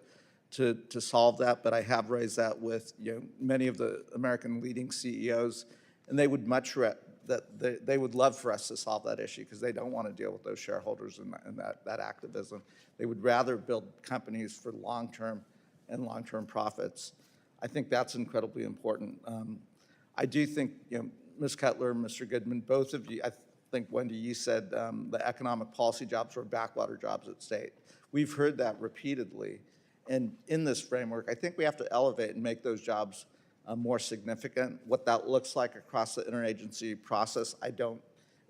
solve that, but I have raised that with many of the American leading CEOs, and they would they would love for us to solve that issue, because they don't want to deal with those shareholders and that activism. They would rather build companies for long-term profits. I think that's incredibly important. I do think, Ms. Cutler and Mr. Goodman, both of you, I think, Wendy, you said the economic policy jobs were backwater jobs at state. We've heard that repeatedly. And in this framework, I think we have to elevate and make those jobs more significant. What that looks like across the interagency process, I don't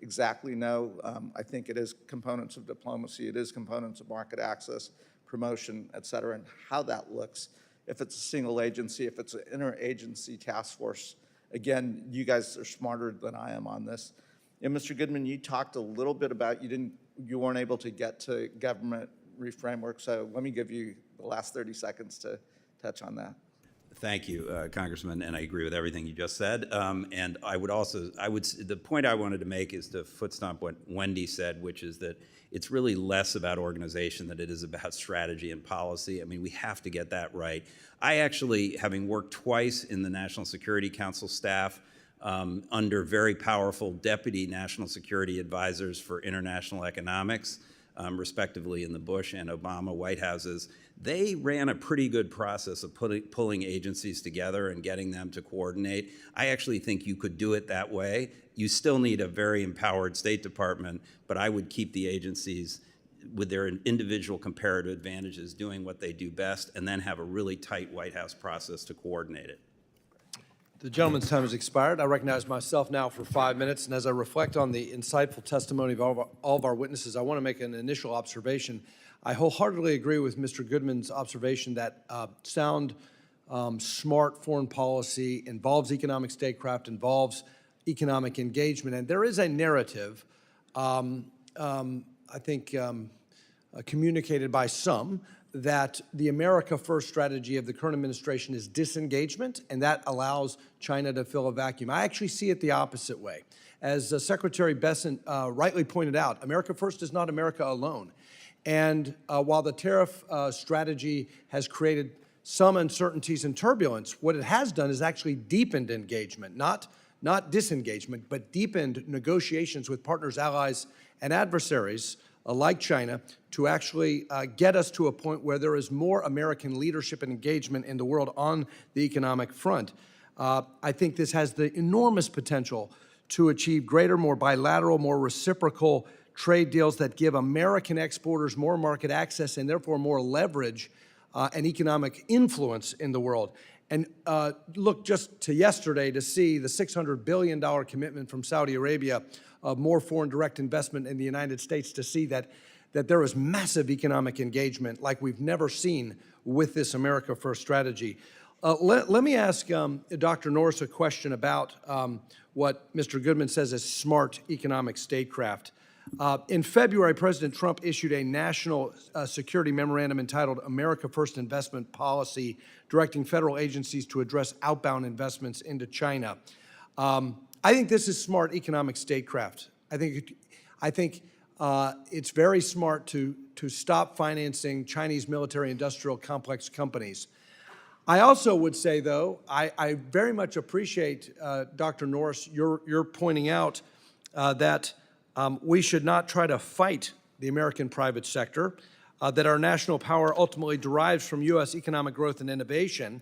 exactly know. I think it is components of diplomacy, it is components of market access, promotion, et cetera, and how that looks. If it's a single agency, if it's an interagency task force, again, you guys are smarter than I am on this. And Mr. Goodman, you talked a little bit about you weren't able to get to government reframework, so let me give you the last 30 seconds to touch on that. Thank you, Congressman, and I agree with everything you just said. And I would also, the point I wanted to make is to foot stomp what Wendy said, which is that it's really less about organization than it is about strategy and policy. I mean, we have to get that right. I actually, having worked twice in the National Security Council staff under very powerful deputy national security advisors for international economics, respectively in the Bush and Obama White Houses, they ran a pretty good process of pulling agencies together and getting them to coordinate. I actually think you could do it that way. You still need a very empowered State Department, but I would keep the agencies with their individual comparative advantages doing what they do best, and then have a really tight White House process to coordinate it. The gentleman's time has expired. I recognize myself now for 5 minutes, and as I reflect on the insightful testimony of all of our witnesses, I want to make an initial observation. I wholeheartedly agree with Mr. Goodman's observation that sound, smart foreign policy involves economic statecraft, involves economic engagement, and there is a narrative, I think, communicated by some, that the America First strategy of the current administration is disengagement, and that allows China to fill a vacuum. I actually see it the opposite way. As Secretary Bessent rightly pointed out, America First is not America alone. And while the tariff strategy has created some uncertainties and turbulence, what it has done is actually deepened engagement, not disengagement, but deepened negotiations with partners, allies, and adversaries like China to actually get us to a point where there is more American leadership and engagement in the world on the economic front. I think this has the enormous potential to achieve greater, more bilateral, more reciprocal trade deals that give American exporters more market access and therefore more leverage and economic influence in the world. And look just to yesterday to see the $600 billion commitment from Saudi Arabia of more foreign direct investment in the United States, to see that there is massive economic engagement like we've never seen with this America First strategy. Let me ask Dr. Norris a question about what Mr. Goodman says is smart economic statecraft. In February, President Trump issued a national security memorandum entitled America First Investment Policy, directing federal agencies to address outbound investments into China. I think this is smart economic statecraft. I think it's very smart to stop financing Chinese military-industrial complex companies. I also would say, though, I very much appreciate, Dr. Norris, your pointing out that we should not try to fight the American private sector, that our national power ultimately derives from U.S. economic growth and innovation,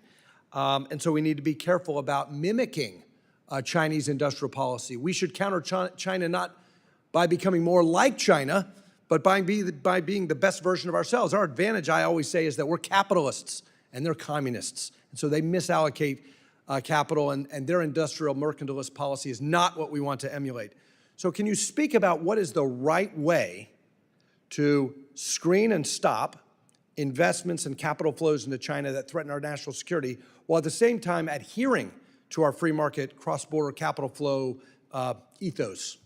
and so we need to be careful about mimicking Chinese industrial policy. We should counter China not by becoming more like China, but by being the best version of ourselves. Our advantage, I always say, is that we're capitalists and they're communists. And so they misallocate capital, and their industrial mercantilist policy is not what we want to emulate. So can you speak about what is the right way to screen and stop investments and capital flows into China that threaten our national security, while at the same time adhering to our free market cross-border capital flow ethos?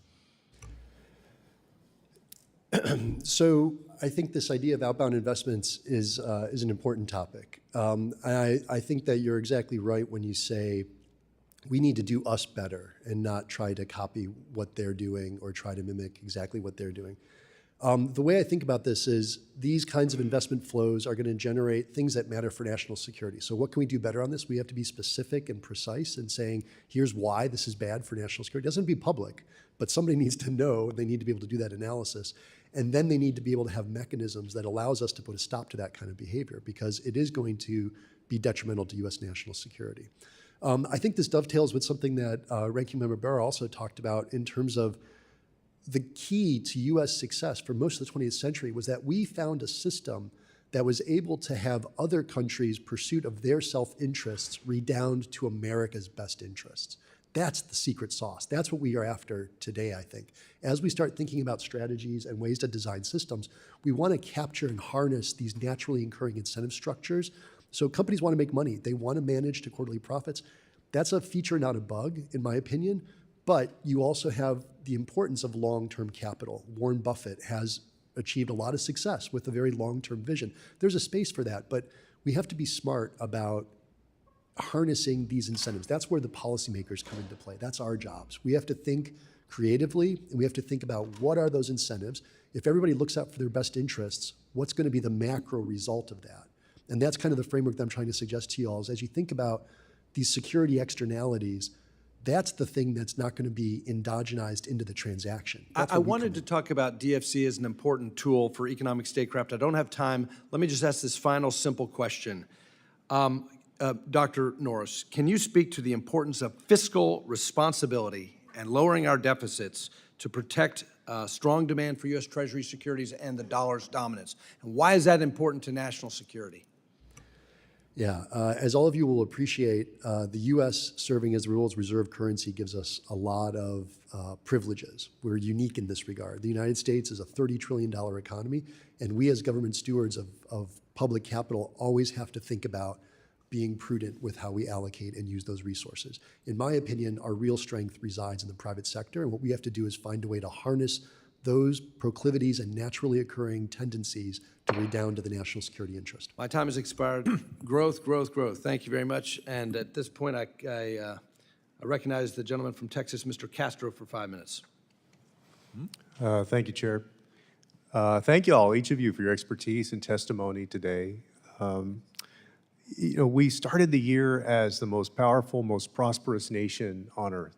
So I think this idea of outbound investments is an important topic. I think that you're exactly right when you say we need to do us better and not try to copy what they're doing or try to mimic exactly what they're doing. The way I think about this is these kinds of investment flows are going to generate things that matter for national security. So what can we do better on this? We have to be specific and precise in saying, here's why this is bad for national security. It doesn't be public, but somebody needs to know, and they need to be able to do that analysis. And then they need to be able to have mechanisms that allows us to put a stop to that kind of behavior, because it is going to be detrimental to U.S. national security. I think this dovetails with something that Ranking Member Barra also talked about in terms of the key to U.S. success for most of the 20th century was that we found a system that was able to have other countries' pursuit of their self-interests redound to America's best interests. That's the secret sauce. That's what we are after today, I think. As we start thinking about strategies and ways to design systems, we want to capture and harness these naturally occurring incentive structures. So companies want to make money. They want to manage to quarterly profits. That's a feature, not a bug, in my opinion. But you also have the importance of long-term capital. Warren Buffett has achieved a lot of success with a very long-term vision. There's a space for that, but we have to be smart about harnessing these incentives. That's where the policymakers come into play. That's our jobs. We have to think creatively, and we have to think about what are those incentives. If everybody looks out for their best interests, what's going to be the macro result of that? And that's kind of the framework that I'm trying to suggest to you all, is as you think about these security externalities, that's the thing that's not going to be endogenized into the transaction. I wanted to talk about DFC as an important tool for economic statecraft. I don't have time. Let me just ask this final simple question. Dr. Norris, can you speak to the importance of fiscal responsibility and lowering our deficits to protect strong demand for U.S. Treasury securities and the dollar's dominance? And why is that important to national security? Yeah, as all of you will appreciate, the U.S. serving as the world's reserve currency gives us a lot of privileges. We're unique in this regard. The United States is a $30 trillion economy, and we as government stewards of public capital always have to think about being prudent with how we allocate and use those resources. In my opinion, our real strength resides in the private sector, and what we have to do is find a way to harness those proclivities and naturally occurring tendencies to redound to the national security interest. My time has expired. Growth, growth, growth. Thank you very much. And at this point, I recognize the gentleman from Texas, Mr. Castro, for 5 minutes. Thank you, Chair. Thank you all, each of you, for your expertise and testimony today. We started the year as the most powerful, most prosperous nation on earth.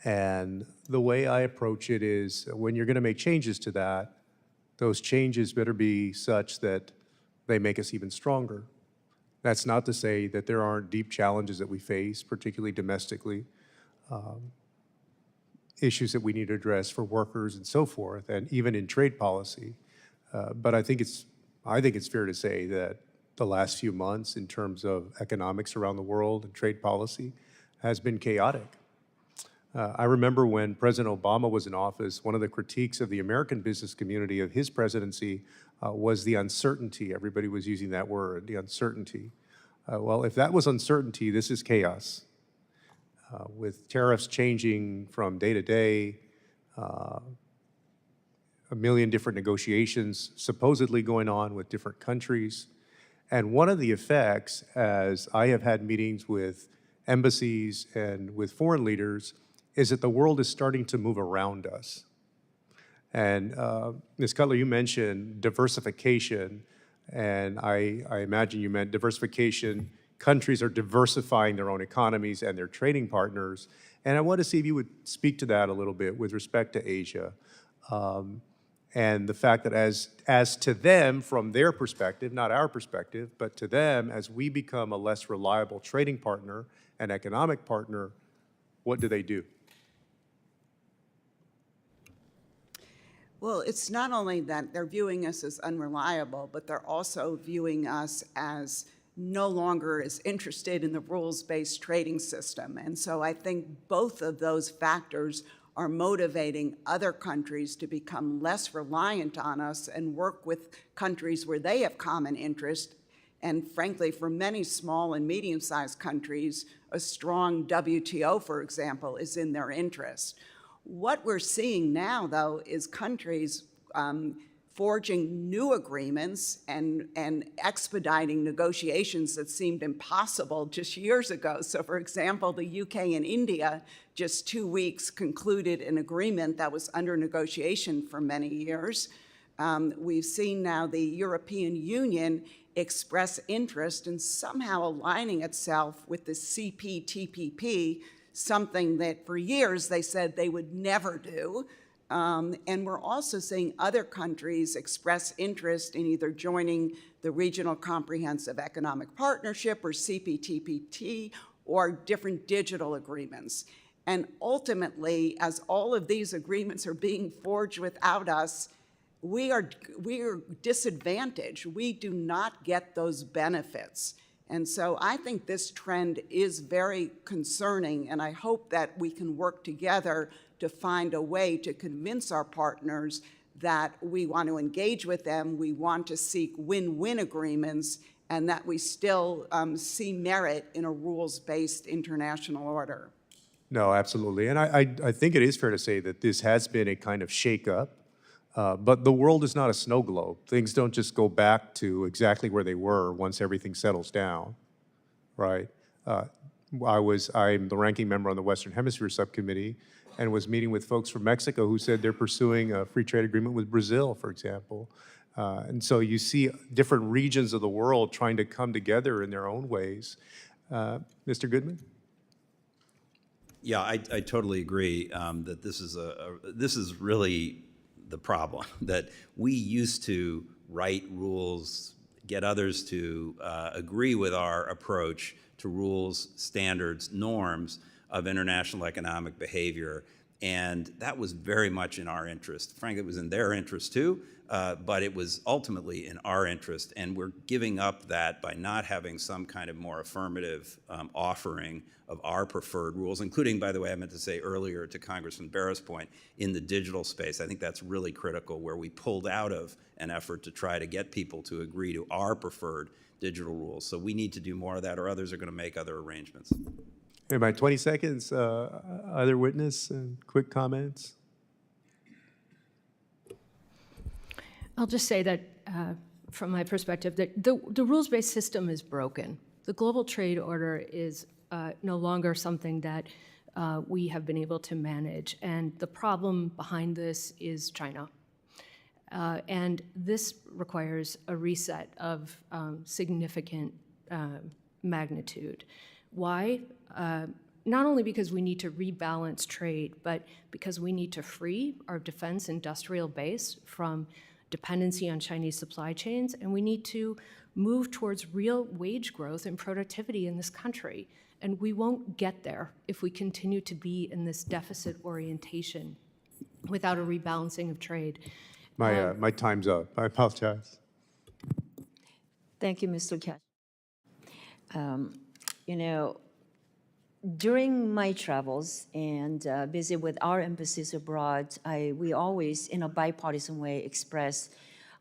And the way I approach it is, when you're going to make changes to that, those changes better be such that they make us even stronger. That's not to say that there aren't deep challenges that we face, particularly domestically, issues that we need to address for workers and so forth, and even in trade policy. But I think it's fair to say that the last few months, in terms of economics around the world and trade policy, has been chaotic. I remember when President Obama was in office, one of the critiques of the American business community of his presidency was the uncertainty. Everybody was using that word, the uncertainty. Well, if that was uncertainty, this is chaos. With tariffs changing from day to day, a million different negotiations supposedly going on with different countries. And one of the effects, as I have had meetings with embassies and with foreign leaders, is that the world is starting to move around us. And Ms. Cutler, you mentioned diversification, and I imagine you meant diversification. Countries are diversifying their own economies and their trading partners. And I want to see if you would speak to that a little bit with respect to Asia. And the fact that as to them, from their perspective, not our perspective, but to them, as we become a less reliable trading partner and economic partner, what do they do? Well, it's not only that they're viewing us as unreliable, but they're also viewing us as no longer as interested in the rules-based trading system. And so I think both of those factors are motivating other countries to become less reliant on us and work with countries where they have common interest. And frankly, for many small and medium-sized countries, a strong WTO, for example, is in their interest. What we're seeing now, though, is countries forging new agreements and expediting negotiations that seemed impossible just years ago. So, for example, the UK and India just 2 weeks concluded an agreement that was under negotiation for many years. We've seen now the European Union express interest in somehow aligning itself with the CPTPP, something that for years they said they would never do. And we're also seeing other countries express interest in either joining the Regional Comprehensive Economic Partnership or CPTPP or different digital agreements. And ultimately, as all of these agreements are being forged without us, we are disadvantaged. We do not get those benefits. And so I think this trend is very concerning, and I hope that we can work together to find a way to convince our partners that we want to engage with them, we want to seek win-win agreements, and that we still see merit in a rules-based international order. No, absolutely. And I think it is fair to say that this has been a kind of shake-up. But the world is not a snow globe. Things don't just go back to exactly where they were once everything settles down, right? I'm the ranking member on the Western Hemisphere Subcommittee and was meeting with folks from Mexico who said they're pursuing a free trade agreement with Brazil, for example. And so you see different regions of the world trying to come together in their own ways. Mr. Goodman? Yeah, I totally agree that this is really the problem, that we used to write rules, get others to agree with our approach to rules, standards, norms of international economic behavior, and that was very much in our interest. Frankly, it was in their interest too, but it was ultimately in our interest, and we're giving up that by not having some kind of more affirmative offering of our preferred rules, including, by the way, I meant to say earlier to Congressman Bera's point, in the digital space. I think that's really critical, where we pulled out of an effort to try to get people to agree to our preferred digital rules. So we need to do more of that, or others are going to make other arrangements. In my 20 seconds, other witness and quick comments? I'll just say that, from my perspective, that the rules-based system is broken. The global trade order is no longer something that we have been able to manage, and the problem behind this is China. And this requires a reset of significant magnitude. Why? Not only because we need to rebalance trade, but because we need to free our defense industrial base from dependency on Chinese supply chains, and we need to move towards real wage growth and productivity in this country. And we won't get there if we continue to be in this deficit orientation without a rebalancing of trade. My time's up. I apologize. Thank you, Mr. Cash. You know, during my travels and visit with our embassies abroad, we always, in a bipartisan way, express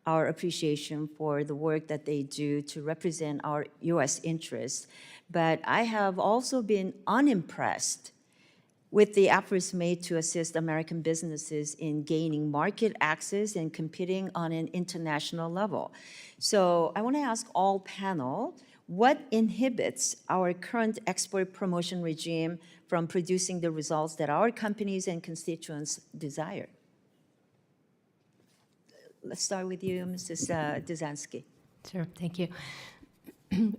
our appreciation for the work that they do to represent our U.S. interests. But I have also been unimpressed with the efforts made to assist American businesses in gaining market access and competing on an international level. So I want to ask all panel, what inhibits our current export promotion regime from producing the results that our companies and constituents desire? Let's start with you, Mrs. Dezenski. Sure, thank you.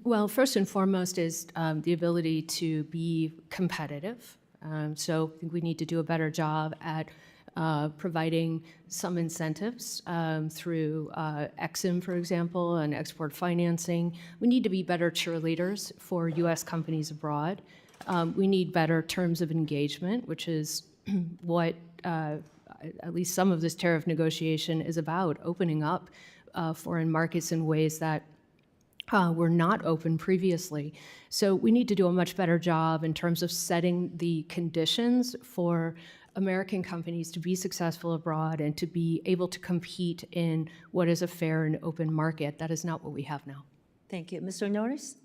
Well, first and foremost is the ability to be competitive. So I think we need to do a better job at providing some incentives through EXIM, for example, and export financing. We need to be better cheerleaders for U.S. companies abroad. We need better terms of engagement, which is what at least some of this tariff negotiation is about, opening up foreign markets in ways that were not open previously. So we need to do a much better job in terms of setting the conditions for American companies to be successful abroad and to be able to compete in what is a fair and open market. That is not what we have now. Thank you. Mr. Norris?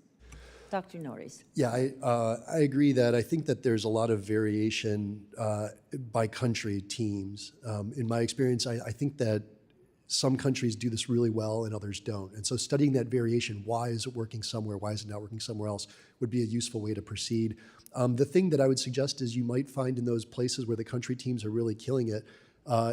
Dr. Norris. Yeah, I agree that I think that there's a lot of variation by country teams. In my experience, I think that some countries do this really well and others don't. And so studying that variation, why is it working somewhere, why is it not working somewhere else, would be a useful way to proceed. The thing that I would suggest is you might find in those places where the country teams are really killing it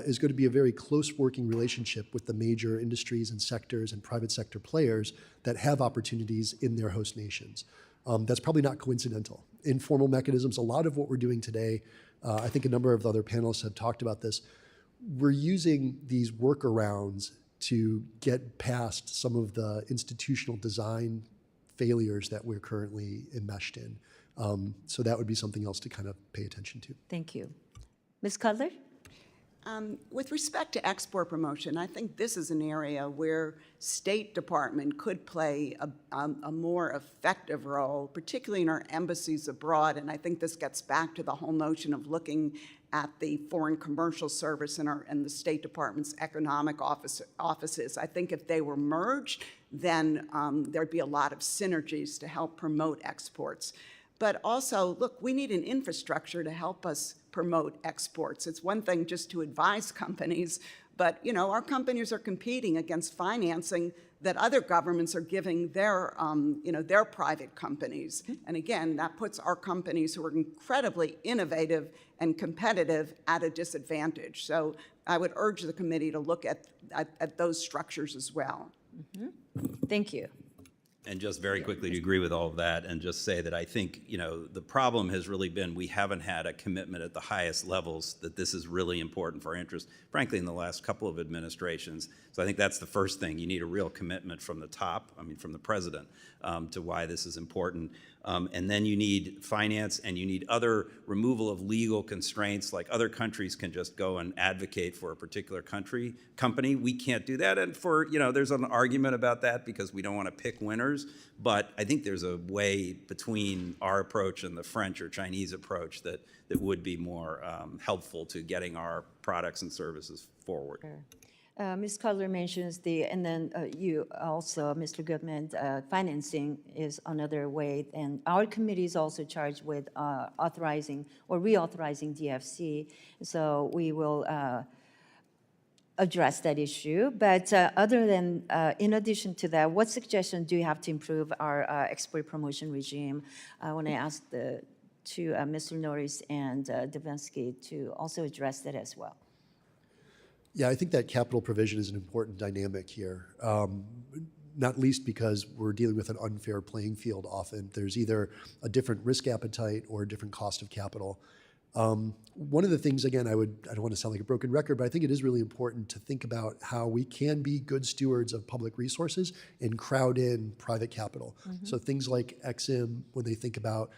is going to be a very close working relationship with the major industries and sectors and private sector players that have opportunities in their host nations. That's probably not coincidental. Informal mechanisms, a lot of what we're doing today, I think a number of the other panelists have talked about this, we're using these workarounds to get past some of the institutional design failures that we're currently enmeshed in. So that would be something else to kind of pay attention to. Thank you. Ms. Cutler? With respect to export promotion, I think this is an area where State Department could play a more effective role, particularly in our embassies abroad. And I think this gets back to the whole notion of looking at the Foreign Commercial Service and the State Department's economic offices. I think if they were merged, then there'd be a lot of synergies to help promote exports. But also, look, we need an infrastructure to help us promote exports. It's one thing just to advise companies, But, you know, our companies are competing against financing that other governments are giving their, you know, their private companies. And again, that puts our companies who are incredibly innovative and competitive at a disadvantage. So I would urge the committee to look at those structures as well. Thank you. And just very quickly to agree with all of that and just say that I think, you know, the problem has really been we haven't had a commitment at the highest levels that this is really important for our interest, frankly, in the last couple of administrations. So I think that's the first thing. You need a real commitment from the top, I mean, from the president, to why this is important. And then you need finance and you need other removal of legal constraints, like other countries can just go and advocate for a particular company. We can't do that. And you know, there's an argument about that because we don't want to pick winners. But I think there's a way between our approach and the French or Chinese approach that would be more helpful to getting our products and services forward. Ms. Cutler mentions and then you also, Mr. Goodman, financing is another way. And our committee is also charged with authorizing or reauthorizing DFC. So we will address that issue. But other than, in addition to that, what suggestion do you have to improve our export promotion regime? I want to ask Mr. Norris and Dezenski to also address that as well. Yeah, I think that capital provision is an important dynamic here, not least because we're dealing with an unfair playing field often. There's either a different risk appetite or a different cost of capital. One of the things, again, I don't want to sound like a broken record, but I think it is really important to think about how we can be good stewards of public resources and crowd in private capital. So things like Ex-Im, when they think about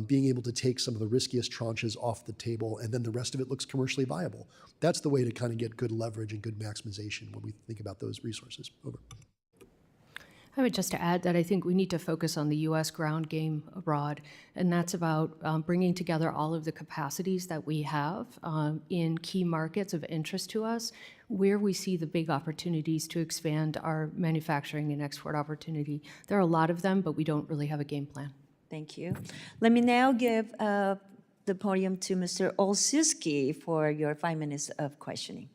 being able to take some of the riskiest tranches off the table and then the rest of it looks commercially viable. That's the way to kind of get good leverage and good maximization when we think about those resources. Over. I would just add that I think we need to focus on the U.S. ground game abroad, and that's about bringing together all of the capacities that we have in key markets of interest to us, where we see the big opportunities to expand our manufacturing and export opportunity. There are a lot of them, but we don't really have a game plan. Thank you. Let me now give the podium to Mr. Olszewski for your 5 minutes of questioning.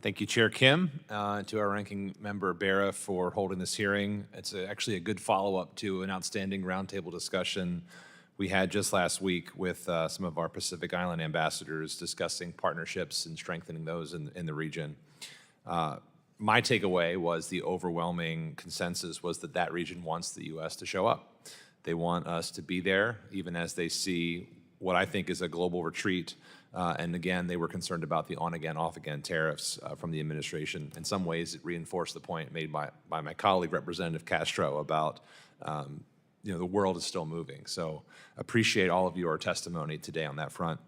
Thank you, Chair Kim, to our ranking member Bera for holding this hearing. It's actually a good follow-up to an outstanding roundtable discussion we had just last week with some of our Pacific Island ambassadors discussing partnerships and strengthening those in the region. My takeaway was the overwhelming consensus was that region wants the U.S. to show up. They want us to be there, even as they see what I think is a global retreat. And again, they were concerned about the on-again, off-again tariffs from the administration. In some ways, it reinforced the point made by my colleague, Representative Castro, about you know, the world is still moving. So appreciate all of your testimony today on that front.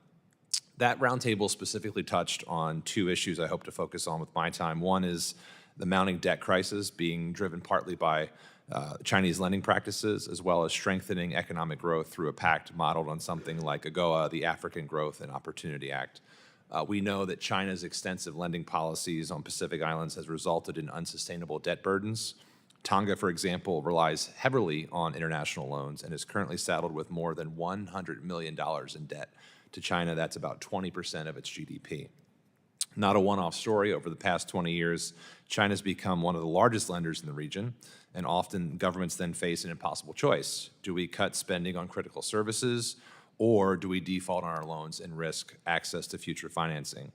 That roundtable specifically touched on two issues I hope to focus on with my time. One is the mounting debt crisis being driven partly by Chinese lending practices, as well as strengthening economic growth through a pact modeled on something like AGOA, the African Growth and Opportunity Act. We know that China's extensive lending policies on Pacific Islands has resulted in unsustainable debt burdens. Tonga, for example, relies heavily on international loans and is currently saddled with more than $100 million in debt. To China, that's about 20% of its GDP. Not a one-off story. Over the past 20 years, China's become one of the largest lenders in the region, and often governments then face an impossible choice. Do we cut spending on critical services, or do we default on our loans and risk access to future financing?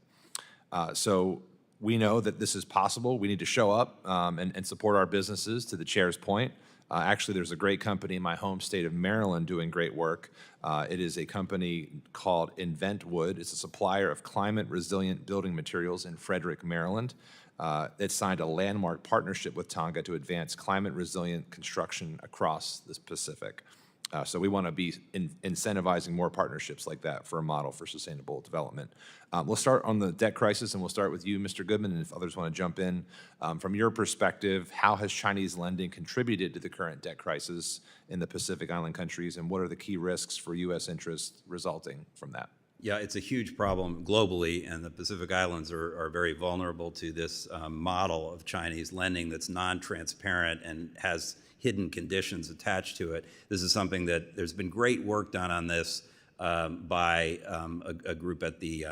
So we know that this is possible. We need to show up and support our businesses, to the chair's point. Actually, there's a great company in my home state of Maryland doing great work. It is a company called InventWood. It's a supplier of climate-resilient building materials in Frederick, Maryland. It signed a landmark partnership with Tonga to advance climate-resilient construction across the Pacific. So we want to be incentivizing more partnerships like that for a model for sustainable development. We'll start on the debt crisis, and we'll start with you, Mr. Goodman, and if others want to jump in. From your perspective, how has Chinese lending contributed to the current debt crisis in the Pacific Island countries, and what are the key risks for U.S. interests resulting from that? Yeah, it's a huge problem globally, and the Pacific Islands are very vulnerable to this model of Chinese lending that's non-transparent and has hidden conditions attached to it. This is something that there's been great work done on this by a group at the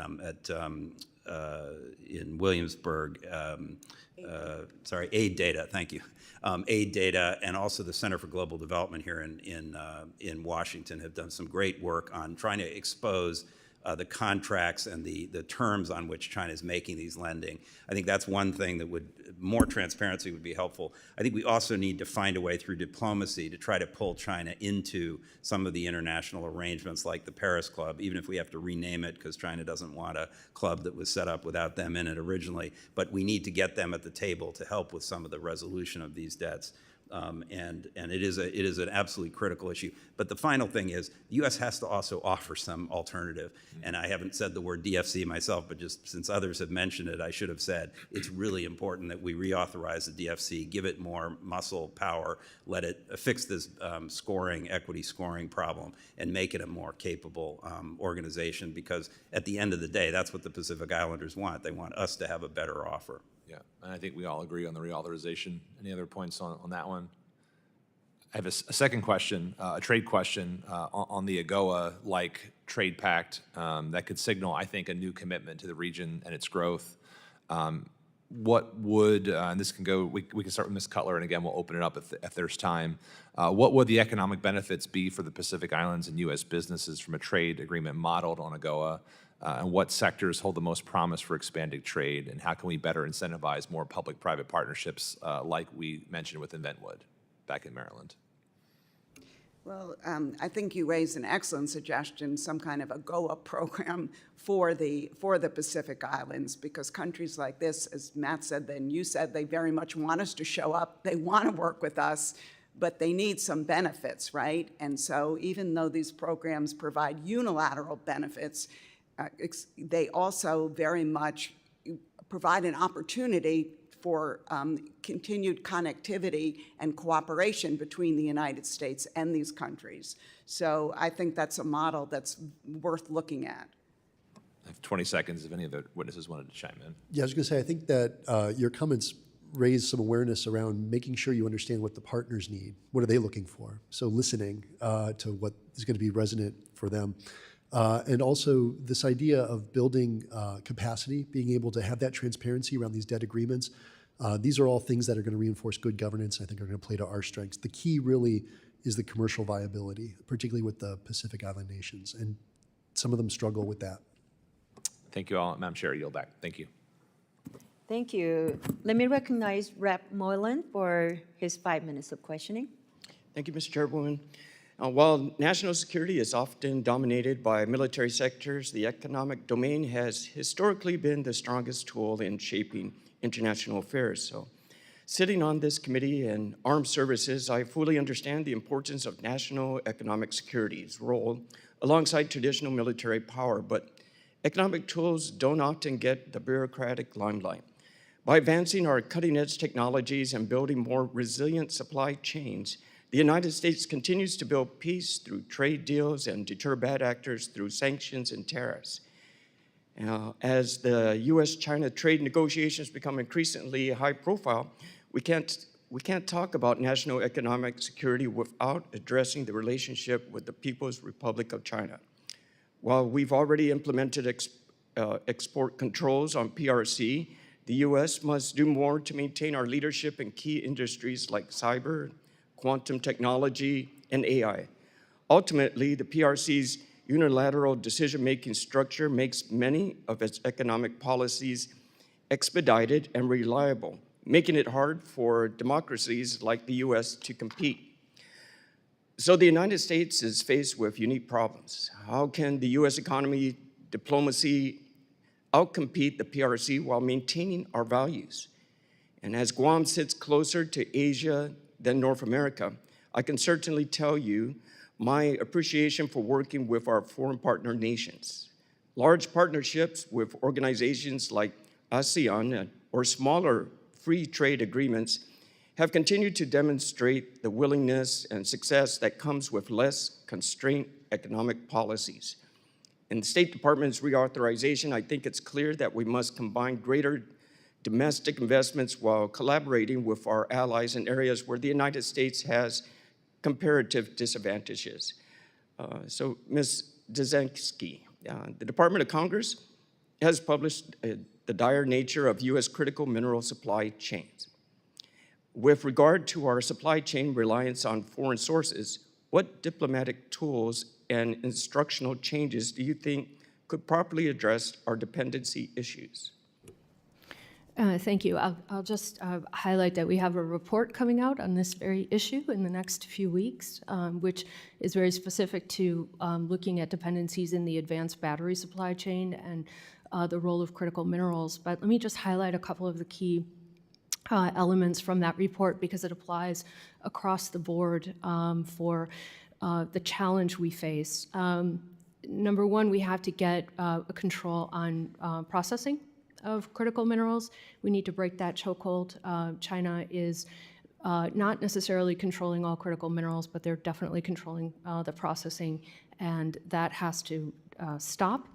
in Williamsburg, Aid Data, thank you. Aid Data and also the Center for Global Development here in Washington have done some great work on trying to expose the contracts and the terms on which China is making these lending. I think that's one thing that more transparency would be helpful. I think we also need to find a way through diplomacy to try to pull China into some of the international arrangements like the Paris Club, even if we have to rename it because China doesn't want a club that was set up without them in it originally. But we need to get them at the table to help with some of the resolution of these debts. And it is an absolutely critical issue. But the final thing is the U.S. has to also offer some alternative. And I haven't said the word DFC myself, but just since others have mentioned it, I should have said it's really important that we reauthorize the DFC, give it more muscle power, let it fix this equity scoring problem, and make it a more capable organization. Because at the end of the day, that's what the Pacific Islanders want. They want us to have a better offer. Yeah, and I think we all agree on the reauthorization. Any other points on that one? I have a second question, a trade question on the AGOA-like trade pact that could signal, I think, a new commitment to the region and its growth. What would, and this can go, we can start with Ms. Cutler, and again, we'll open it up if there's time. What would the economic benefits be for the Pacific Islands and U.S. businesses from a trade agreement modeled on AGOA? And what sectors hold the most promise for expanding trade, and how can we better incentivize more public-private partnerships like we mentioned with Inventwood back in Maryland? Well, I think you raised an excellent suggestion, some kind of AGOA program for the Pacific Islands, because countries like this, as Matt said, and you said, they very much want us to show up. They want to work with us, but they need some benefits, right? And so even though these programs provide unilateral benefits, they also very much provide an opportunity for continued connectivity and cooperation between the United States and these countries. So I think that's a model that's worth looking at. I have 20 seconds if any of the witnesses wanted to chime in. Yeah, I was going to say, I think that your comments raise some awareness around making sure you understand what the partners need. What are they looking for? So listening to what is going to be resonant for them. And also this idea of building capacity, being able to have that transparency around these debt agreements. These are all things that are going to reinforce good governance, I think are going to play to our strengths. The key really is the commercial viability, particularly with the Pacific Island nations, and some of them struggle with that. Thank you all. Madam Chair, I yield back. Thank you. Thank you. Let me recognize Rep. Moylan for his 5 minutes of questioning. Thank you, Mr. Chairwoman. While national security is often dominated by military sectors, the economic domain has historically been the strongest tool in shaping international affairs. So, sitting on this committee in armed services, I fully understand the importance of national economic security's role alongside traditional military power, but economic tools don't often get the bureaucratic limelight. By advancing our cutting-edge technologies and building more resilient supply chains, the United States continues to build peace through trade deals and deter bad actors through sanctions and tariffs. As the U.S.-China trade negotiations become increasingly high profile, we can't talk about national economic security without addressing the relationship with the People's Republic of China. While we've already implemented export controls on PRC, the U.S. must do more to maintain our leadership in key industries like cyber, quantum technology, and AI. Ultimately, the PRC's unilateral decision-making structure makes many of its economic policies expedited and reliable, making it hard for democracies like the U.S. to compete. So the United States is faced with unique problems. How can the U.S. economy, diplomacy, outcompete the PRC while maintaining our values? And as Guam sits closer to Asia than North America, I can certainly tell you my appreciation for working with our foreign partner nations. Large partnerships with organizations like ASEAN or smaller free trade agreements have continued to demonstrate the willingness and success that comes with less constrained economic policies. In the State Department's reauthorization, I think it's clear that we must combine greater domestic investments while collaborating with our allies in areas where the United States has comparative disadvantages. So, Ms. Dezenski, the Department of Commerce has published The Dire Nature of U.S. Critical Mineral Supply Chains. With regard to our supply chain reliance on foreign sources, what diplomatic tools and instructional changes do you think could properly address our dependency issues? Thank you. I'll just highlight that we have a report coming out on this very issue in the next few weeks, which is very specific to looking at dependencies in the advanced battery supply chain and the role of critical minerals. But let me just highlight a couple of the key elements from that report because it applies across the board for the challenge we face. Number one, we have to get a control on processing of critical minerals. We need to break that chokehold. China is not necessarily controlling all critical minerals, but they're definitely controlling the processing, and that has to stop.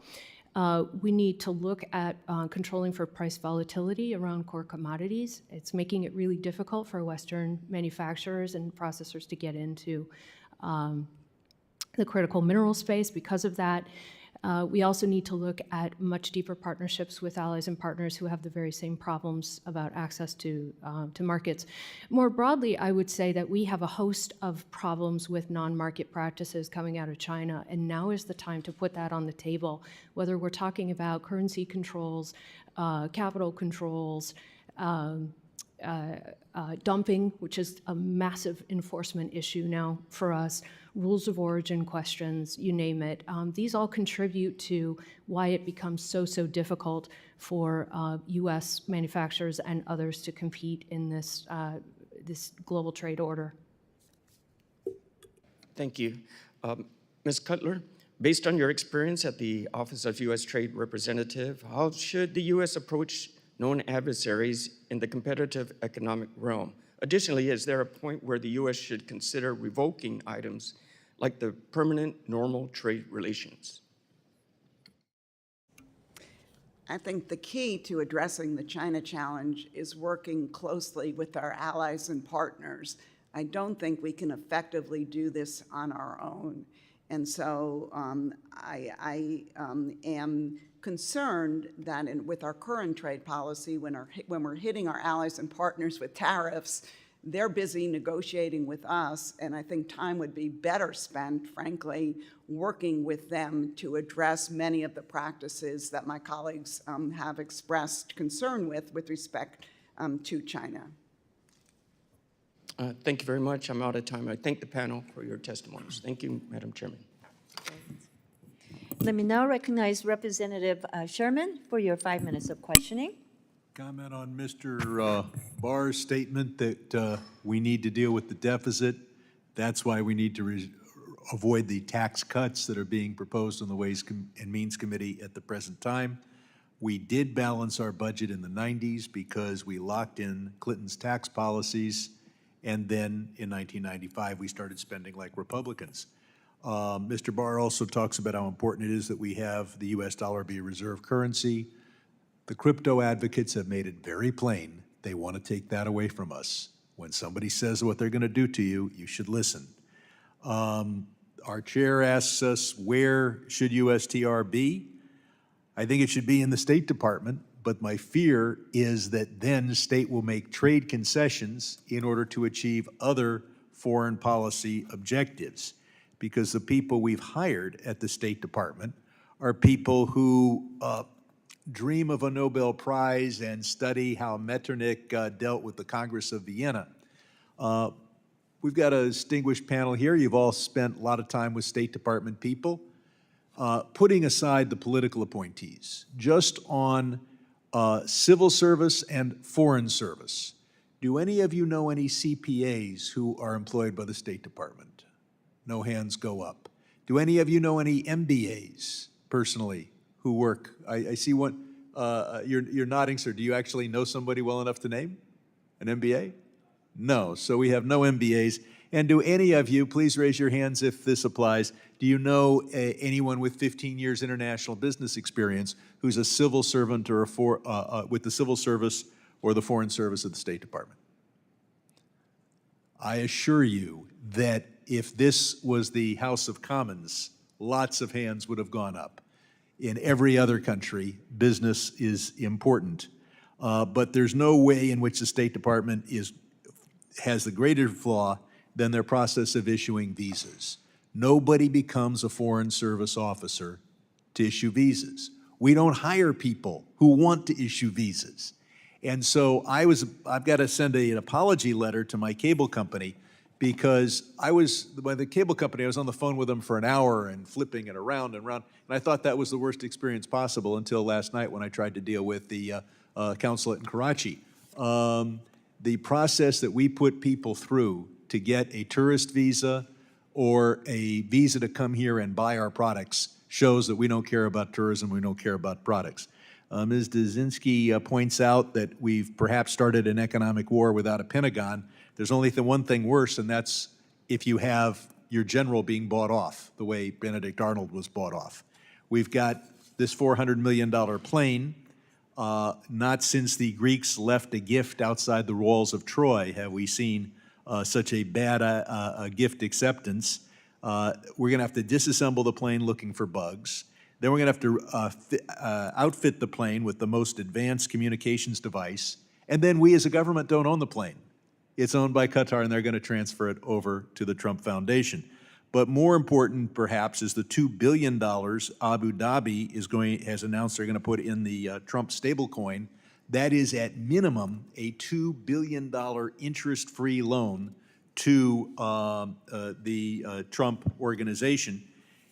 We need to look at controlling for price volatility around core commodities. It's making it really difficult for Western manufacturers and processors to get into the critical mineral space because of that. We also need to look at much deeper partnerships with allies and partners who have the very same problems about access to markets. More broadly, I would say that we have a host of problems with non-market practices coming out of China, and now is the time to put that on the table, whether we're talking about currency controls, capital controls, dumping, which is a massive enforcement issue now for us, rules of origin questions, you name it. These all contribute to why it becomes so difficult for U.S. manufacturers and others to compete in this, this global trade order. Thank you. Ms. Cutler, based on your experience at the Office of U.S. Trade Representative, how should the U.S. approach known adversaries in the competitive economic realm? Additionally, is there a point where the U.S. should consider revoking items like the permanent normal trade relations? I think the key to addressing the China challenge is working closely with our allies and partners. I don't think we can effectively do this on our own. And so I am concerned that with our current trade policy, when we're hitting our allies and partners with tariffs, they're busy negotiating with us, and I think time would be better spent, frankly, working with them to address many of the practices that my colleagues have expressed concern with respect to China. Thank you very much. I'm out of time. I thank the panel for your testimonies. Thank you, Madam Chairman. Let me now recognize Representative Sherman for your 5 minutes of questioning. Comment on Mr. Barr's statement that we need to deal with the deficit. That's why we need to avoid the tax cuts that are being proposed on the Ways and Means Committee at the present time. We did balance our budget in the 90s because we locked in Clinton's tax policies, and then in 1995 we started spending like Republicans. Mr. Barr also talks about how important it is that we have the U.S. dollar be a reserve currency. The crypto advocates have made it very plain they want to take that away from us. When somebody says what they're going to do to you, you should listen. Our chair asks us, where should USTR be? I think it should be in the State Department, but my fear is that then state will make trade concessions in order to achieve other foreign policy objectives, because the people we've hired at the State Department are people who dream of a Nobel Prize and study how Metternich dealt with the Congress of Vienna. We've got a distinguished panel here. You've all spent a lot of time with State Department people. Putting aside the political appointees, just on civil service and foreign service, do any of you know any CPAs who are employed by the State Department? No hands go up. Do any of you know any MBAs personally who work? I see one. You're nodding, sir. Do you actually know somebody well enough to name? An MBA? No. So we have no MBAs. And do any of you, please raise your hands if this applies, do you know anyone with 15 years international business experience who's a civil servant or with the civil service or the foreign service of the State Department? I assure you that if this was the House of Commons, lots of hands would have gone up. In every other country, business is important. But there's no way in which the State Department has the greater flaw than their process of issuing visas. Nobody becomes a Foreign Service officer to issue visas. We don't hire people who want to issue visas. And so I've got to send an apology letter to my cable company because by the cable company, I was on the phone with them for an hour and flipping it around and around, and I thought that was the worst experience possible until last night when I tried to deal with the consulate in Karachi. The process that we put people through to get a tourist visa or a visa to come here and buy our products shows that we don't care about tourism, we don't care about products. Ms. Dezenski points out that we've perhaps started an economic war without a Pentagon. There's only one thing worse, and that's if you have your general being bought off, the way Benedict Arnold was bought off. We've got this $400 million plane. Not since the Greeks left a gift outside the walls of Troy have we seen such a bad gift acceptance. We're going to have to disassemble the plane looking for bugs. Then we're going to have to outfit the plane with the most advanced communications device. And then we as a government don't own the plane. It's owned by Qatar, and they're going to transfer it over to the Trump Foundation. But more important, perhaps, is the $2 billion Abu Dhabi has announced they're going to put in the Trump stablecoin. That is, at minimum, a $2 billion interest-free loan to the Trump organization.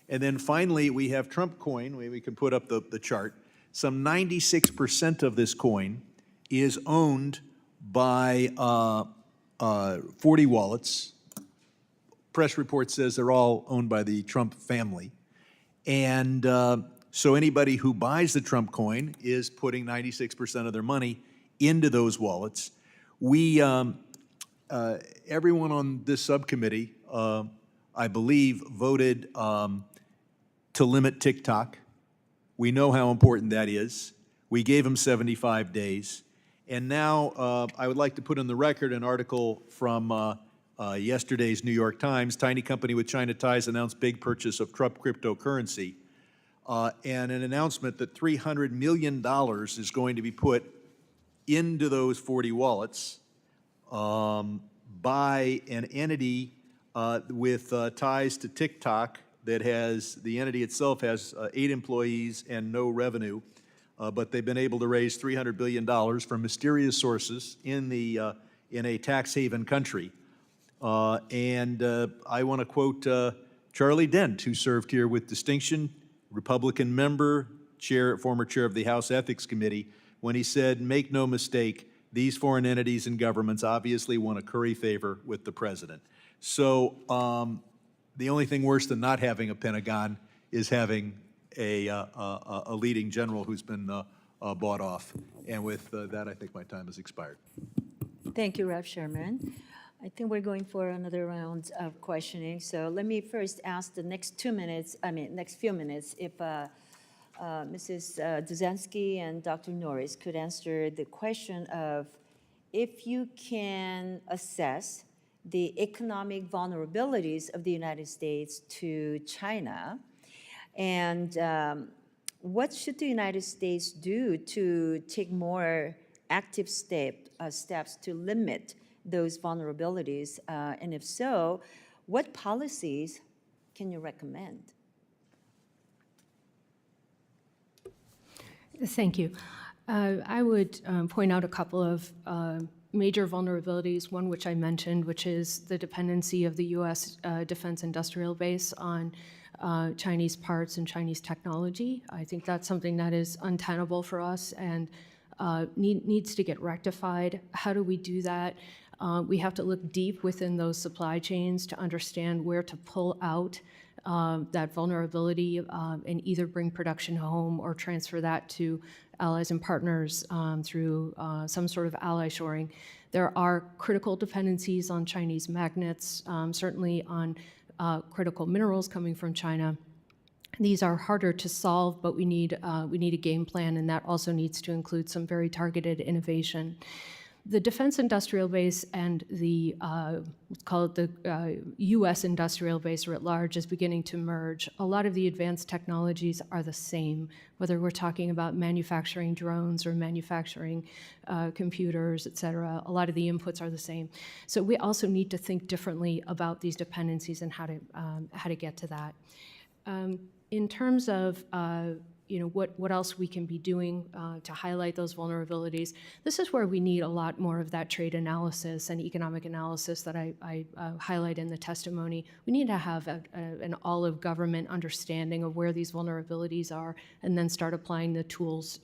And then finally, we have Trump coin. We can put up the chart. Some 96% of this coin is owned by 40 wallets. Press report says they're all owned by the Trump family. And so anybody who buys the Trump coin is putting 96% of their money into those wallets. We, everyone on this subcommittee, I believe, voted to limit TikTok. We know how important that is. We gave them 75 days. And now I would like to put on the record an article from yesterday's New York Times. Tiny company with China ties announced big purchase of Trump cryptocurrency, and an announcement that $300 million is going to be put into those 40 wallets by an entity with ties to TikTok that the entity itself has 8 employees and no revenue, but they've been able to raise $300 billion from mysterious sources in a tax haven country. And I want to quote Charlie Dent, who served here with distinction, Republican member, former chair of the House Ethics Committee, when he said, "Make no mistake, these foreign entities and governments obviously want to curry favor with the president." So the only thing worse than not having a Pentagon is having a leading general who's been bought off. And with that, I think my time has expired. Thank you, Rev. Sherman. I think we're going for another round of questioning. So let me first ask the next few minutes, if Mrs. Dezenski and Dr. Norris could answer the question of if you can assess the economic vulnerabilities of the United States to China, and what should the United States do to take more active steps to limit those vulnerabilities? And if so, what policies can you recommend? Thank you. I would point out a couple of major vulnerabilities, one which I mentioned, which is the dependency of the U.S. defense industrial base on Chinese parts and Chinese technology. I think that's something that is untenable for us and needs to get rectified. How do we do that? We have to look deep within those supply chains to understand where to pull out that vulnerability and either bring production home or transfer that to allies and partners through some sort of ally shoring. There are critical dependencies on Chinese magnets, certainly on critical minerals coming from China. These are harder to solve, but we need a game plan, and that also needs to include some very targeted innovation. The defense industrial base and the, let's call it the U.S. industrial base writ large is beginning to merge. A lot of the advanced technologies are the same, whether we're talking about manufacturing drones or manufacturing computers, et cetera. A lot of the inputs are the same. So we also need to think differently about these dependencies and how to get to that. In terms of what else we can be doing to highlight those vulnerabilities. This is where we need a lot more of that trade analysis and economic analysis that I highlight in the testimony. We need to have an all-of-government understanding of where these vulnerabilities are and then start applying the tools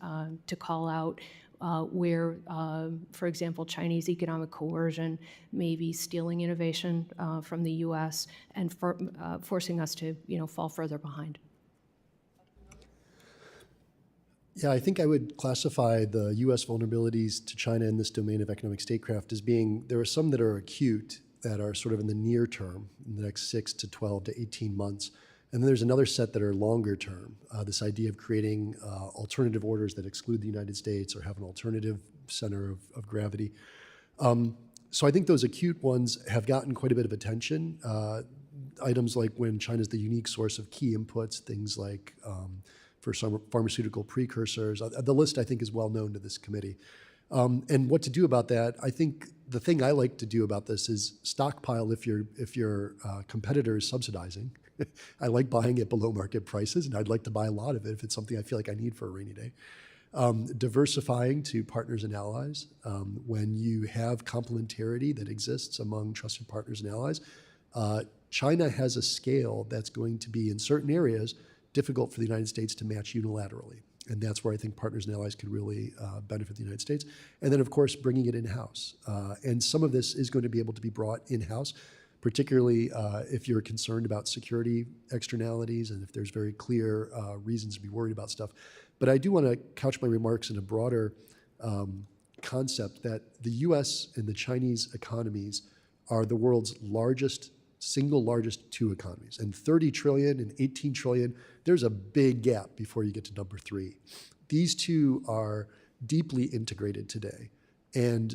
to call out where, for example, Chinese economic coercion may be stealing innovation from the U.S. and forcing us to fall further behind. Yeah, I think I would classify the U.S. vulnerabilities to China in this domain of economic statecraft as being, there are some that are acute, that are sort of in the near term, in the next 6 to 12 to 18 months. And then there's another set that are longer term, this idea of creating alternative orders that exclude the United States or have an alternative center of gravity. So I think those acute ones have gotten quite a bit of attention. Items like when China's the unique source of key inputs, things like for some pharmaceutical precursors. The list, I think, is well known to this committee. And what to do about that, I think the thing I like to do about this is stockpile if your competitor is subsidizing. I like buying at below market prices, and I'd like to buy a lot of it if it's something I feel like I need for a rainy day. Diversifying to partners and allies. When you have complementarity that exists among trusted partners and allies, China has a scale that's going to be, in certain areas, difficult for the United States to match unilaterally. And that's where I think partners and allies could really benefit the United States. And then, of course, bringing it in-house. And some of this is going to be able to be brought in-house, particularly if you're concerned about security externalities and if there's very clear reasons to be worried about stuff. But I do want to couch my remarks in a broader concept that the US and the Chinese economies are the world's single largest two economies. And 30 trillion and 18 trillion, there's a big gap before you get to number 3. These two are deeply integrated today. And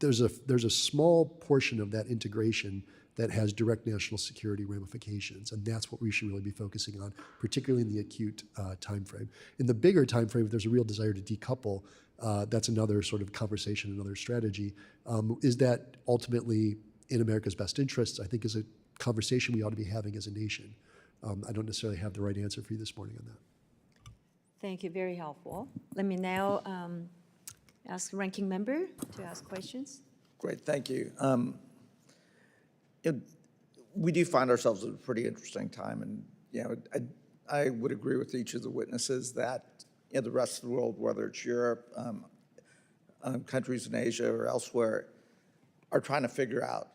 there's a small portion of that integration that has direct national security ramifications. And that's what we should really be focusing on, particularly in the acute time frame. In the bigger time frame, if there's a real desire to decouple, that's another sort of conversation, another strategy. Is that ultimately in America's best interests? I think is a conversation we ought to be having as a nation. I don't necessarily have the right answer for you this morning on that. Thank you, very helpful. Let me now ask the ranking member to ask questions. Great, thank you. We do find ourselves at a pretty interesting time, and I would agree with each of the witnesses that the rest of the world, whether it's Europe, countries in Asia or elsewhere, are trying to figure out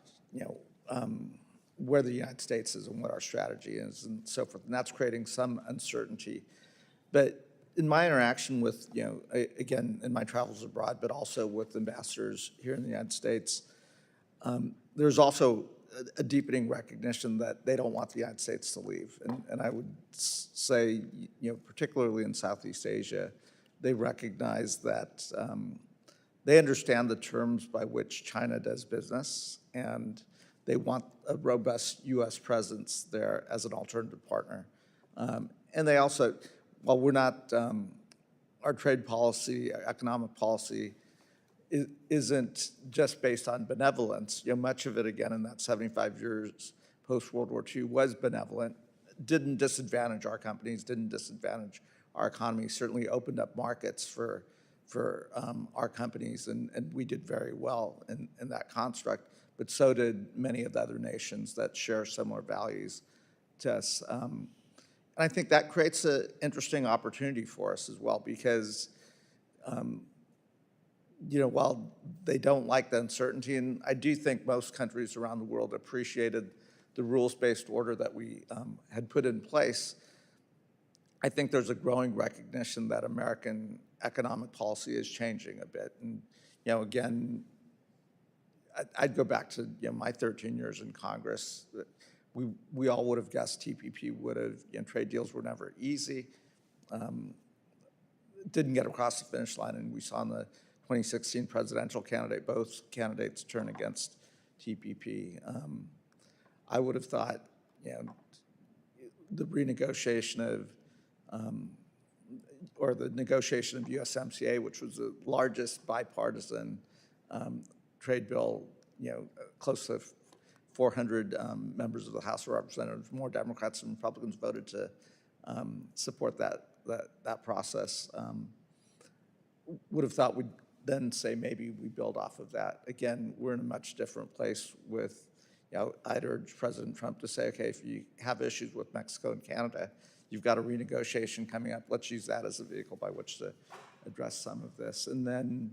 where the United States is and what our strategy is and so forth, and that's creating some uncertainty. But in my interaction with, again, in my travels abroad, but also with ambassadors here in the United States, there's also a deepening recognition that they don't want the United States to leave. And I would say, particularly in Southeast Asia, they recognize that they understand the terms by which China does business, and they want a robust U.S. presence there as an alternative partner. And they also, while we're not, our trade policy, economic policy, isn't just based on benevolence. Much of it, again, in that 75 years post-World War II was benevolent, didn't disadvantage our companies, didn't disadvantage our economy, certainly opened up markets for our companies, and we did very well in that construct, but so did many of the other nations that share similar values to us. And I think that creates an interesting opportunity for us as well, because while they don't like the uncertainty, and I do think most countries around the world appreciated the rules-based order that we had put in place, I think there's a growing recognition that American economic policy is changing a bit. And, again, I'd go back to my 13 years in Congress. We all would have guessed TPP would have, trade deals were never easy. Didn't get across the finish line, and we saw in the 2016 presidential candidate. Both candidates turned against TPP. I would have thought, the renegotiation of, or the negotiation of USMCA, which was the largest bipartisan trade bill, close to 400 members of the House of Representatives, more Democrats and Republicans voted to support that process. Would have thought we'd then say maybe we build off of that. Again, we're in a much different place with, I'd urge President Trump to say, okay, if you have issues with Mexico and Canada, you've got a renegotiation coming up. Let's use that as a vehicle by which to address some of this. And then,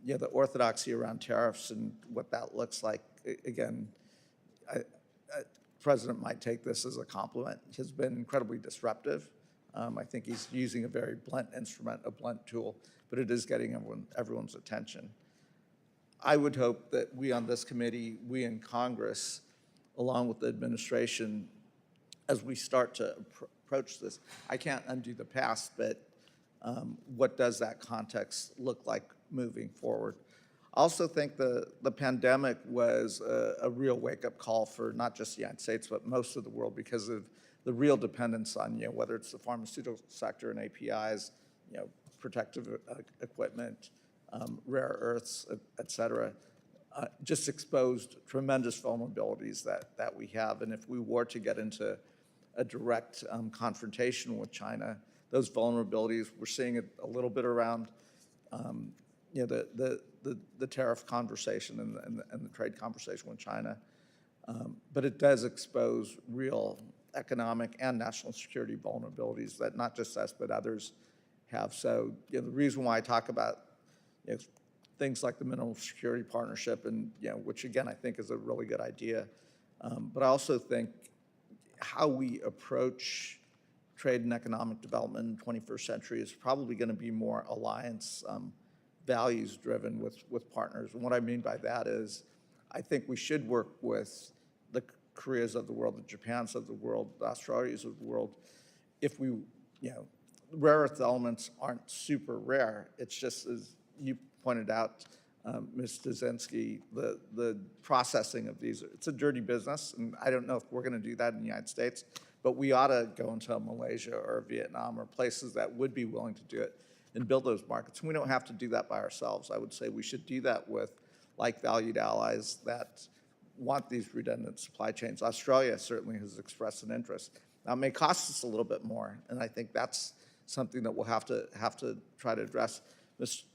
the orthodoxy around tariffs and what that looks like. Again, President might take this as a compliment. He's been incredibly disruptive. I think he's using a very blunt instrument, a blunt tool, but it is getting everyone's attention. I would hope that we on this committee, we in Congress, along with the administration, as we start to approach this, I can't undo the past, but what does that context look like moving forward? I also think the pandemic was a real wake-up call for not just the United States, but most of the world, because of the real dependence on, whether it's the pharmaceutical sector and APIs, protective equipment, rare earths, et cetera, just exposed tremendous vulnerabilities that we have. And if we were to get into a direct confrontation with China, those vulnerabilities, we're seeing it a little bit around the tariff conversation and the trade conversation with China. But it does expose real economic and national security vulnerabilities that not just us, but others have. So the reason why I talk about things like the Mineral Security Partnership, and which again I think is a really good idea, but I also think how we approach trade and economic development in the 21st century is probably going to be more alliance values driven with partners. And what I mean by that is I think we should work with the Koreas of the world, the Japans of the world, the Australias of the world. If we, rare earth elements aren't super rare. It's just, as you pointed out, Ms. Dezenski, the processing of these, it's a dirty business, and I don't know if we're going to do that in the United States, but we ought to go into Malaysia or Vietnam or places that would be willing to do it and build those markets. And we don't have to do that by ourselves. I would say we should do that with like valued allies that want these redundant supply chains. Australia certainly has expressed an interest. Now, it may cost us a little bit more, and I think that's something that we'll have to try to address.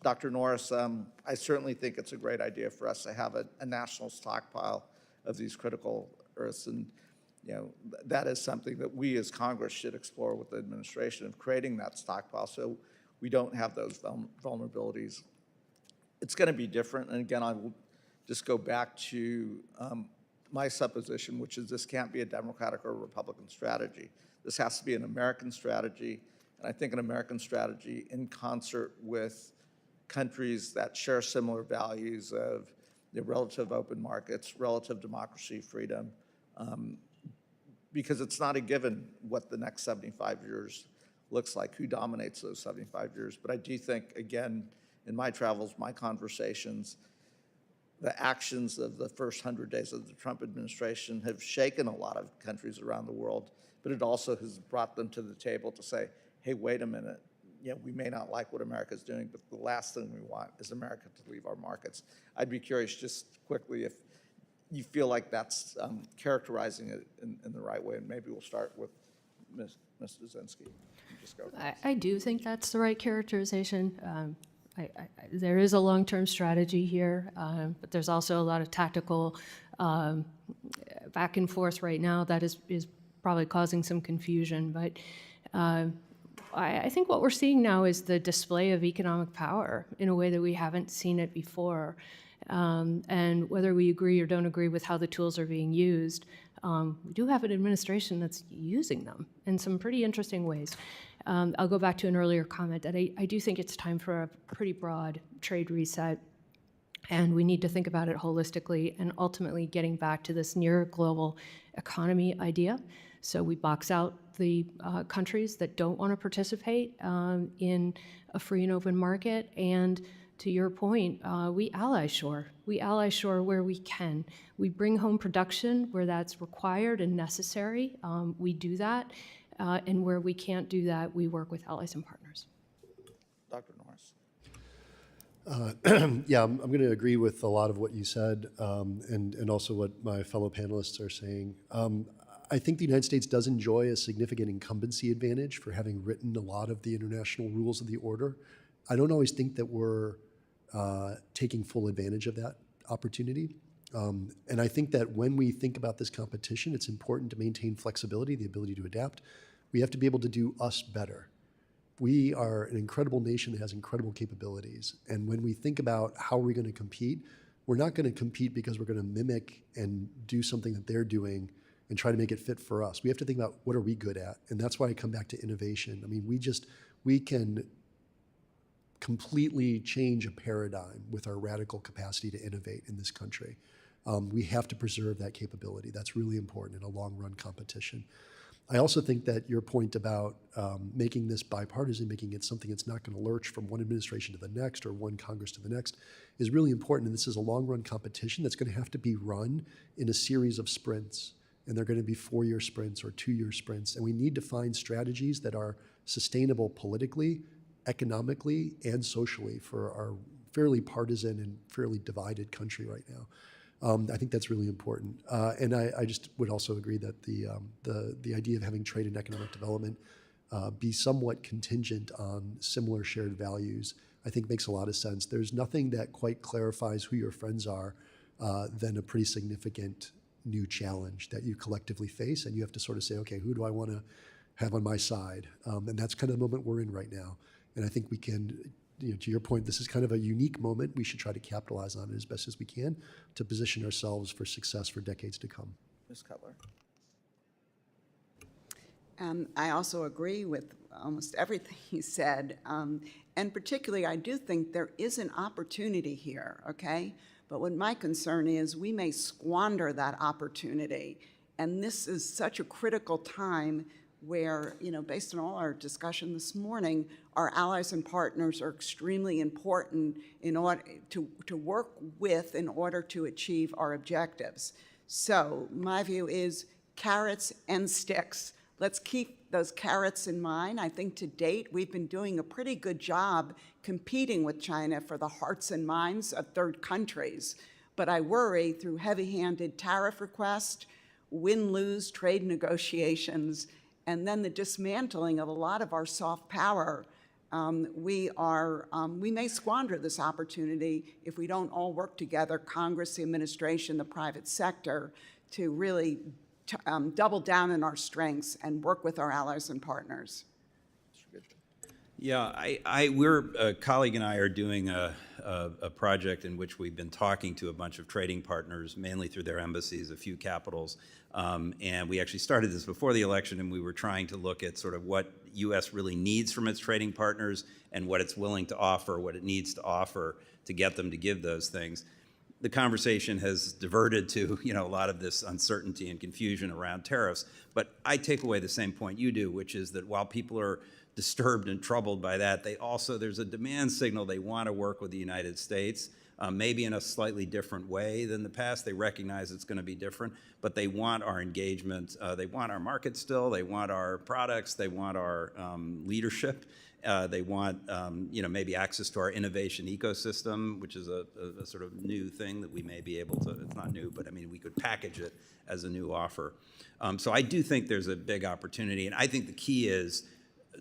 Dr. Norris, I certainly think it's a great idea for us to have a national stockpile of these critical earths, and that is something that we as Congress should explore with the administration of creating that stockpile so we don't have those vulnerabilities. It's going to be different, and again, I will just go back to my supposition, which is this can't be a Democratic or a Republican strategy. This has to be an American strategy, and I think an American strategy in concert with countries that share similar values of the relative open markets, relative democracy, freedom, because it's not a given what the next 75 years looks like, who dominates those 75 years. But I do think, again, in my travels, my conversations, the actions of the first 100 days of the Trump administration have shaken a lot of countries around the world, but it also has brought them to the table to say, hey, wait a minute, we may not like what America's doing, but the last thing we want is America to leave our markets. I'd be curious just quickly if you feel like that's characterizing it in the right way, and maybe we'll start with Ms. Dezenski. Just go. I do think that's the right characterization. There is a long-term strategy here, but there's also a lot of tactical back and forth right now that is probably causing some confusion. But I think what we're seeing now is the display of economic power in a way that we haven't seen it before. And whether we agree or don't agree with how the tools are being used, we do have an administration that's using them in some pretty interesting ways. I'll go back to an earlier comment that I do think it's time for a pretty broad trade reset, and we need to think about it holistically and ultimately getting back to this near global economy idea. So we box out the countries that don't want to participate in a free and open market, and To your point, we ally shore. We ally shore where we can. We bring home production where that's required and necessary. We do that. And where we can't do that, we work with allies and partners. Dr. Norris. Yeah, I'm going to agree with a lot of what you said, and also what my fellow panelists are saying. I think the United States does enjoy a significant incumbency advantage for having written a lot of the international rules of the order. I don't always think that we're taking full advantage of that opportunity. And I think that when we think about this competition, it's important to maintain flexibility, the ability to adapt. We have to be able to do us better. We are an incredible nation that has incredible capabilities. And when we think about how we're going to compete, we're not going to compete because we're going to mimic and do something that they're doing and try to make it fit for us. We have to think about what are we good at? And that's why I come back to innovation. I mean, we can completely change a paradigm with our radical capacity to innovate in this country. We have to preserve that capability. That's really important in a long-run competition. I also think that your point about making this bipartisan, making it something that's not going to lurch from one administration to the next or one Congress to the next is really important. And this is a long-run competition that's going to have to be run in a series of sprints. And they're going to be 4-year sprints or 2-year sprints. And we need to find strategies that are sustainable politically, economically, and socially for our fairly partisan and fairly divided country right now. I think that's really important. And I just would also agree that the idea of having trade and economic development be somewhat contingent on similar shared values, I think makes a lot of sense. There's nothing that quite clarifies who your friends are than a pretty significant new challenge that you collectively face, and you have to sort of say, okay, who do I want to have on my side? And that's kind of the moment we're in right now. And I think we can, to your point, this is kind of a unique moment. We should try to capitalize on it as best as we can to position ourselves for success for decades to come. Ms. Cutler. I also agree with almost everything he said. And particularly, I do think there is an opportunity here, okay? But what my concern is, we may squander that opportunity. And this is such a critical time where, based on all our discussion this morning, our allies and partners are extremely important in order to work with in order to achieve our objectives. So my view is carrots and sticks. Let's keep those carrots in mind. I think to date, we've been doing a pretty good job competing with China for the hearts and minds of third countries. But I worry through heavy-handed tariff requests, win-lose trade negotiations, and then the dismantling of a lot of our soft power, we may squander this opportunity if we don't all work together, Congress, the administration, the private sector, to really double down on our strengths and work with our allies and partners. Yeah, a colleague and I are doing a project in which we've been talking to a bunch of trading partners, mainly through their embassies, a few capitals. And we actually started this before the election, and we were trying to look at sort of what U.S. really needs from its trading partners and what it's willing to offer, what it needs to offer to get them to give those things. The conversation has diverted to, a lot of this uncertainty and confusion around tariffs. But I take away the same point you do, which is that while people are disturbed and troubled by that, there's a demand signal. They want to work with the United States, maybe in a slightly different way than the past. They recognize it's going to be different, but they want our engagement. They want our market still. They want our products. They want our leadership. They want, maybe access to our innovation ecosystem, which is a sort of new thing that we may be able to, it's not new, but we could package it as a new offer. So I do think there's a big opportunity, and I think the key is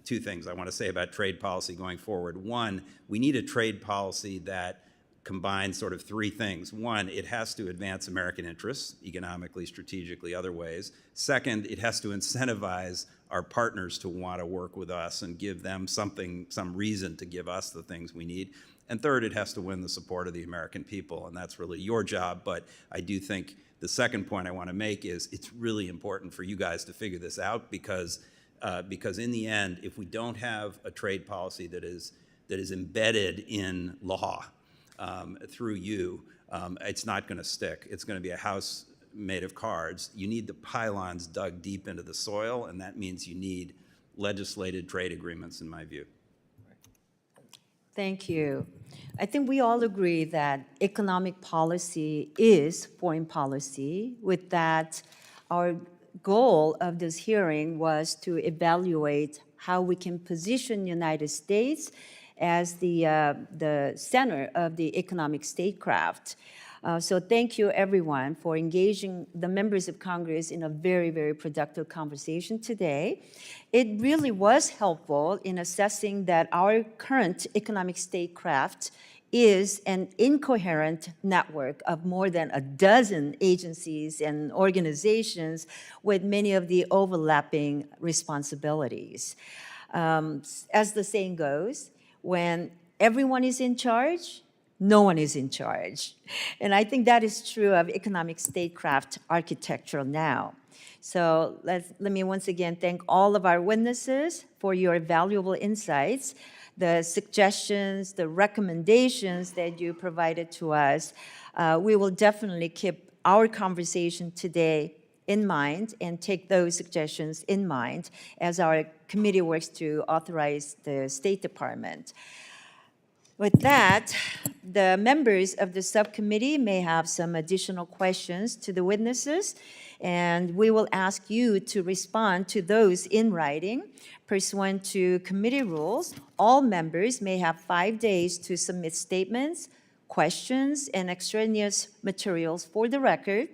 two things I want to say about trade policy going forward. One, we need a trade policy that combines sort of three things. One, it has to advance American interests, economically, strategically, other ways. Second, it has to incentivize our partners to want to work with us and give them some reason to give us the things we need. And third, it has to win the support of the American people, and that's really your job. But I do think the second point I want to make is it's really important for you guys to figure this out because in the end, if we don't have a trade policy that is embedded in law through you, it's not going to stick. It's going to be a house made of cards. You need the pylons dug deep into the soil, and that means you need legislated trade agreements, in my view. Thank you. I think we all agree that economic policy is foreign policy. With that, our goal of this hearing was to evaluate how we can position United States as the center of the economic statecraft. So thank you, everyone, for engaging the members of Congress in a very, very productive conversation today. It really was helpful in assessing that our current economic statecraft is an incoherent network of more than a dozen agencies and organizations with many of the overlapping responsibilities. As the saying goes, when everyone is in charge, no one is in charge. And I think that is true of economic statecraft architecture now. So let me once again thank all of our witnesses for your valuable insights, the suggestions, the recommendations that you provided to us. We will definitely keep our conversation today in mind and take those suggestions in mind as our committee works to authorize the State Department. With that, the members of the subcommittee may have some additional questions to the witnesses, and we will ask you to respond to those in writing. Pursuant to committee rules, all members may have 5 days to submit statements, questions, and extraneous materials for the record,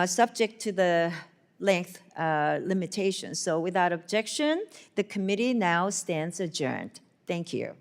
subject to the length limitations. So without objection, the committee now stands adjourned. Thank you.